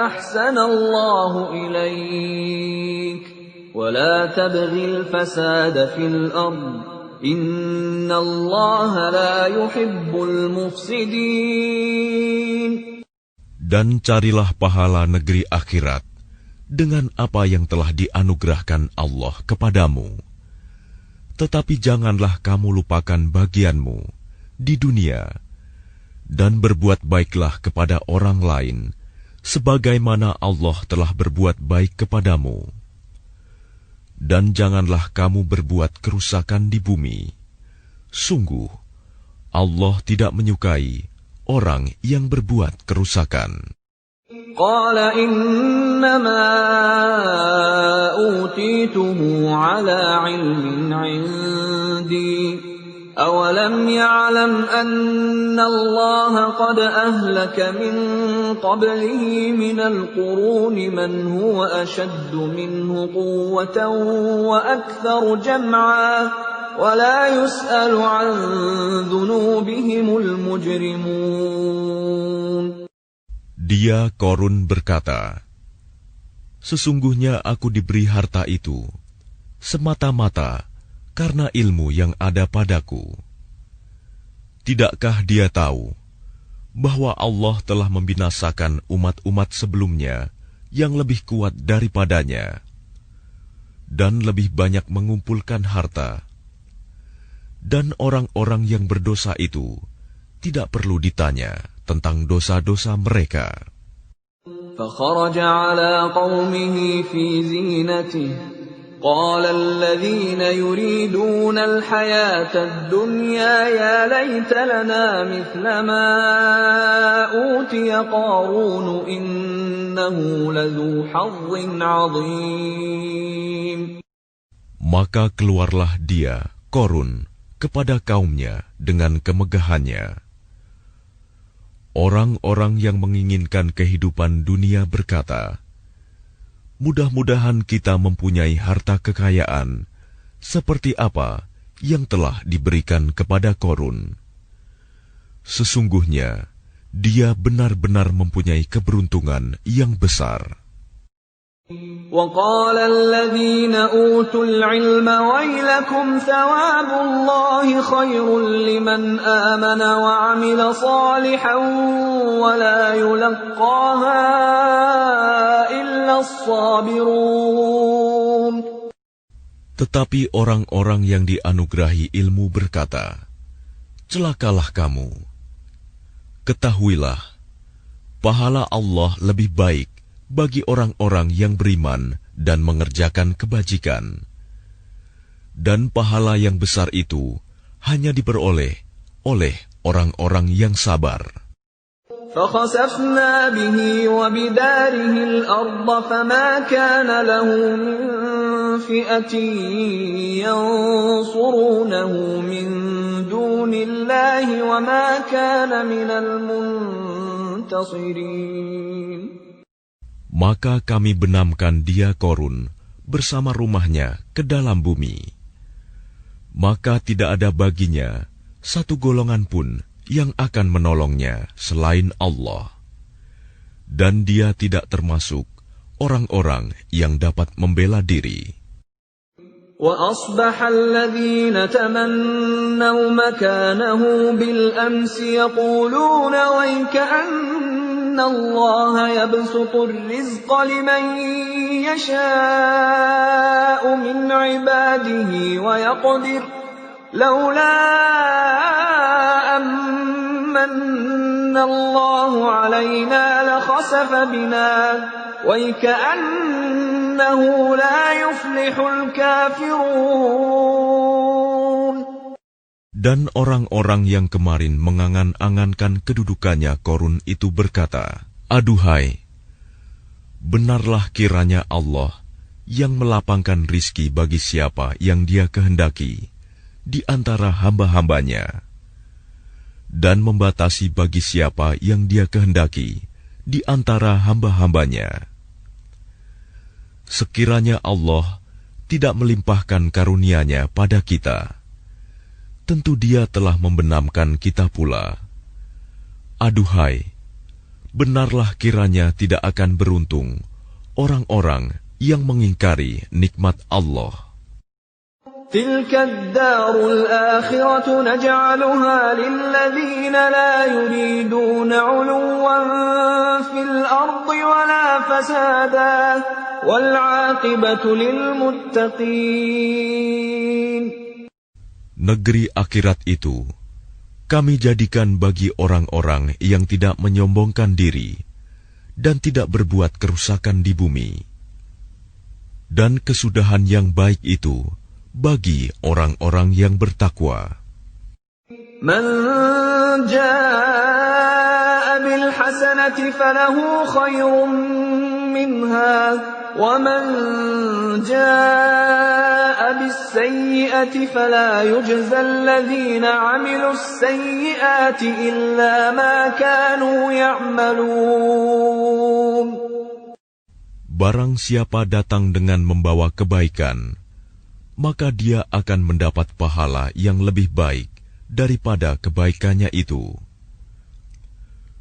أحسن الله إليك ولا تبغ الفساد في الأرض إن الله لا يحب المفسدين. Dan carilah pahala negeri akhirat dengan apa yang telah dianugerahkan Allah kepadamu. Tetapi janganlah kamu lupakan bagianmu di dunia, dan berbuat baiklah kepada orang lain, sebagaimana Allah telah berbuat baik kepadamu. Dan janganlah kamu berbuat kerusakan di bumi. Sungguh, Allah tidak menyukai orang yang berbuat kerusakan. Qala innama utituhu ala ilmin indi awalam ya'lam anna Allah qad ahlaka min qablihi minal quruni man huwa ashaddu minhu quwwatan wa aktharu jam'a wa la yus'alu an dhunubihimul mujrimun. Dia Korun berkata, sesungguhnya aku diberi harta itu semata-mata karena ilmu yang ada padaku. Tidakkah dia tahu bahwa Allah telah membinasakan umat-umat sebelumnya yang lebih kuat daripadanya dan lebih banyak mengumpulkan harta, dan orang-orang yang berdosa itu tidak perlu ditanya tentang dosa-dosa mereka. فخرج على قومه في زينته قال الذين يريدون الحياة الدنيا يا ليت لنا مثل ما أوتي قارون إنه لذو حظ عظيم. Maka keluarlah dia, Korun, kepada kaumnya dengan kemegahannya. Orang-orang yang menginginkan kehidupan dunia berkata, mudah-mudahan kita mempunyai harta kekayaan seperti apa yang telah diberikan kepada Korun. Sesungguhnya, dia benar-benar mempunyai keberuntungan yang besar. وقال الذين أوتوا العلم ويلكم ثواب الله خير لمن آمن وعمل صالحا ولا يلقاها إلا الصابرون. Tetapi orang-orang yang dianugerahi ilmu berkata, celakalah kamu. Ketahuilah, pahala Allah lebih baik bagi orang-orang yang beriman dan mengerjakan kebajikan. Dan pahala yang besar itu hanya diperoleh oleh orang-orang yang sabar. فَخَسَفْنَا بِهِ وَبِدَارِهِ الْأَرْضَ فَمَا كَانَ لَهُ مِنْ فِئَةٍ يَنْصُرُونَهُ مِنْ دُونِ اللَّهِ وَمَا كَانَ مِنَ الْمُنْتَصِرِينَ. Maka kami benamkan dia Korun bersama rumahnya ke dalam bumi. Maka tidak ada baginya satu golongan pun yang akan menolongnya selain Allah. Dan dia tidak termasuk orang-orang yang dapat membela diri. وَأَصْبَحَ الَّذِينَ تَمَنَّوْا مَكَانَهُ بِالْأَمْسِ يَقُولُونَ وَيْكَأَنَّ اللَّهَ يَبْسُطُ الرِّزْقَ لِمَن يَشَاءُ مِنْ عِبَادِهِ وَيَقْدِرُ لَوْلَا أَمَّنَّ اللَّهُ عَلَيْنَا لَخَسَفَ بِنَا وَيْكَأَنَّهُ لَا يُفْلِحُ الْكَافِرُونَ. Dan orang-orang yang kemarin mengangan-angankan kedudukannya Korun itu berkata, aduhai, benarlah kiranya Allah yang melapangkan rizki bagi siapa yang dia kehendaki di antara hamba-hambanya, dan membatasi bagi siapa yang dia kehendaki di antara hamba-hambanya. Sekiranya Allah tidak melimpahkan karunia-Nya pada kita, tentu Dia telah membenamkan kita pula. Aduhai, benarlah kiranya tidak akan beruntung orang-orang yang mengingkari nikmat Allah. تلك الدار الآخرة نجعلها للذين لا يريدون علوا في الأرض ولا فسادا والعاقبة للمتقين. Negeri akhirat itu kami jadikan bagi orang-orang yang tidak menyombongkan diri dan tidak berbuat kerusakan di bumi. Dan kesudahan yang baik itu bagi orang-orang yang bertakwa. Man jaa bil hasanati falahu khairun minha wa man jaa bis sayyi'ati fala yujza alladhina 'amilus sayyi'ati illa ma kanu ya'malun. Barang siapa datang dengan membawa kebaikan, maka dia akan mendapat pahala yang lebih baik daripada kebaikannya itu.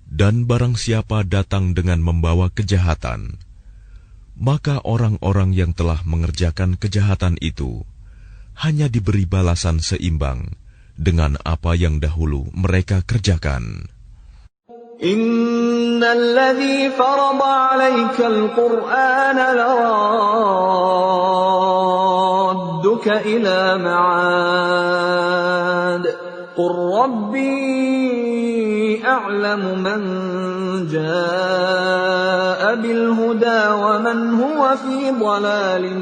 Dan barang siapa datang dengan membawa kejahatan, maka orang-orang yang telah mengerjakan kejahatan itu hanya diberi balasan seimbang dengan apa yang dahulu mereka kerjakan. Innal ladzi farada 'alaikal Qur'ana laradduka ila ma'ad qur rabbi a'lamu man jaa'a bil huda wa man huwa fi dhalalin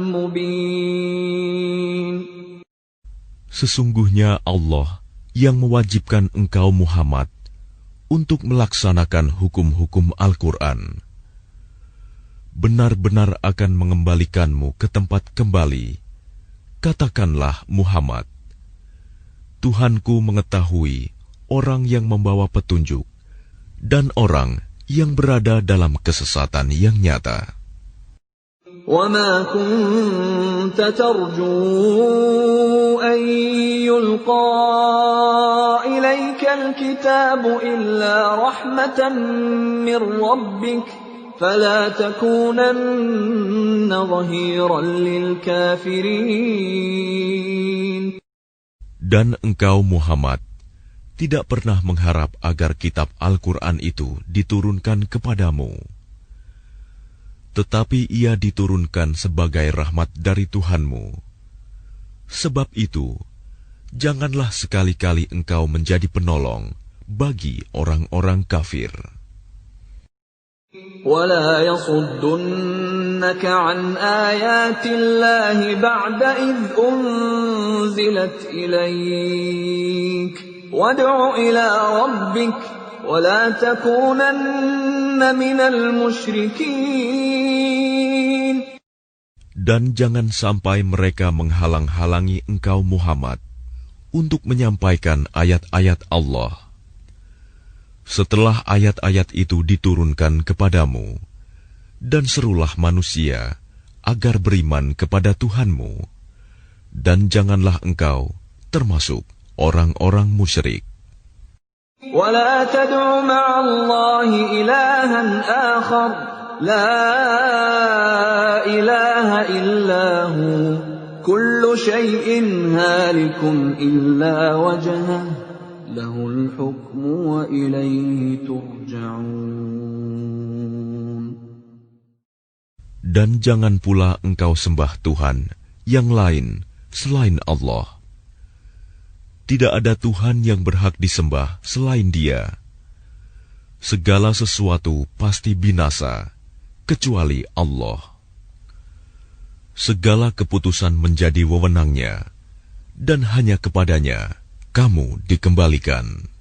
mubin. Sesungguhnya Allah yang mewajibkan engkau Muhammad untuk melaksanakan hukum-hukum Al-Quran, benar-benar akan mengembalikanmu ke tempat kembali. Katakanlah Muhammad, Tuhanku mengetahui orang yang membawa petunjuk dan orang yang berada dalam kesesatan yang nyata. وَمَا كُنْتَ تَرْجُو أَنْ يُلْقَى إِلَيْكَ الْكِتَابُ إِلَّا رَحْمَةً مِّنْ رَبِّكَ فَلَا تَكُونَنَّ ظَهِيرًا لِلْكَافِرِينَ. Dan engkau Muhammad tidak pernah mengharap agar kitab Al-Quran itu diturunkan kepadamu. Tetapi ia diturunkan sebagai rahmat dari Tuhanmu. Sebab itu, janganlah sekali-kali engkau menjadi penolong bagi orang-orang kafir. وَلَا يَصُدُّنَّكَ عَنْ آيَاتِ اللَّهِ بَعْدَ إِذْ أُنْزِلَتْ إِلَيْكَ وَادْعُ إِلَى رَبِّكَ وَلَا تَكُونَنَّ مِنَ الْمُشْرِكِينَ. Dan jangan sampai mereka menghalang-halangi engkau Muhammad untuk menyampaikan ayat-ayat Allah. Setelah ayat-ayat itu diturunkan kepadamu, dan serulah manusia agar beriman kepada Tuhanmu, dan janganlah engkau termasuk orang-orang musyrik. وَلَا تَدْعُ مَعَ اللَّهِ إِلَٰهًا آخَرَ لَا إِلَٰهَ إِلَّا هُوَ كُلُّ شَيْءٍ هَالِكٌ إِلَّا وَجْهَهُ لَهُ الْحُكْمُ وَإِلَيْهِ تُرْجَعُونَ. Dan jangan pula engkau sembah Tuhan yang lain selain Allah. Tidak ada Tuhan yang berhak disembah selain Dia. Segala sesuatu pasti binasa, kecuali Allah. Segala keputusan menjadi wewenang-Nya, dan hanya kepadanya kamu dikembalikan.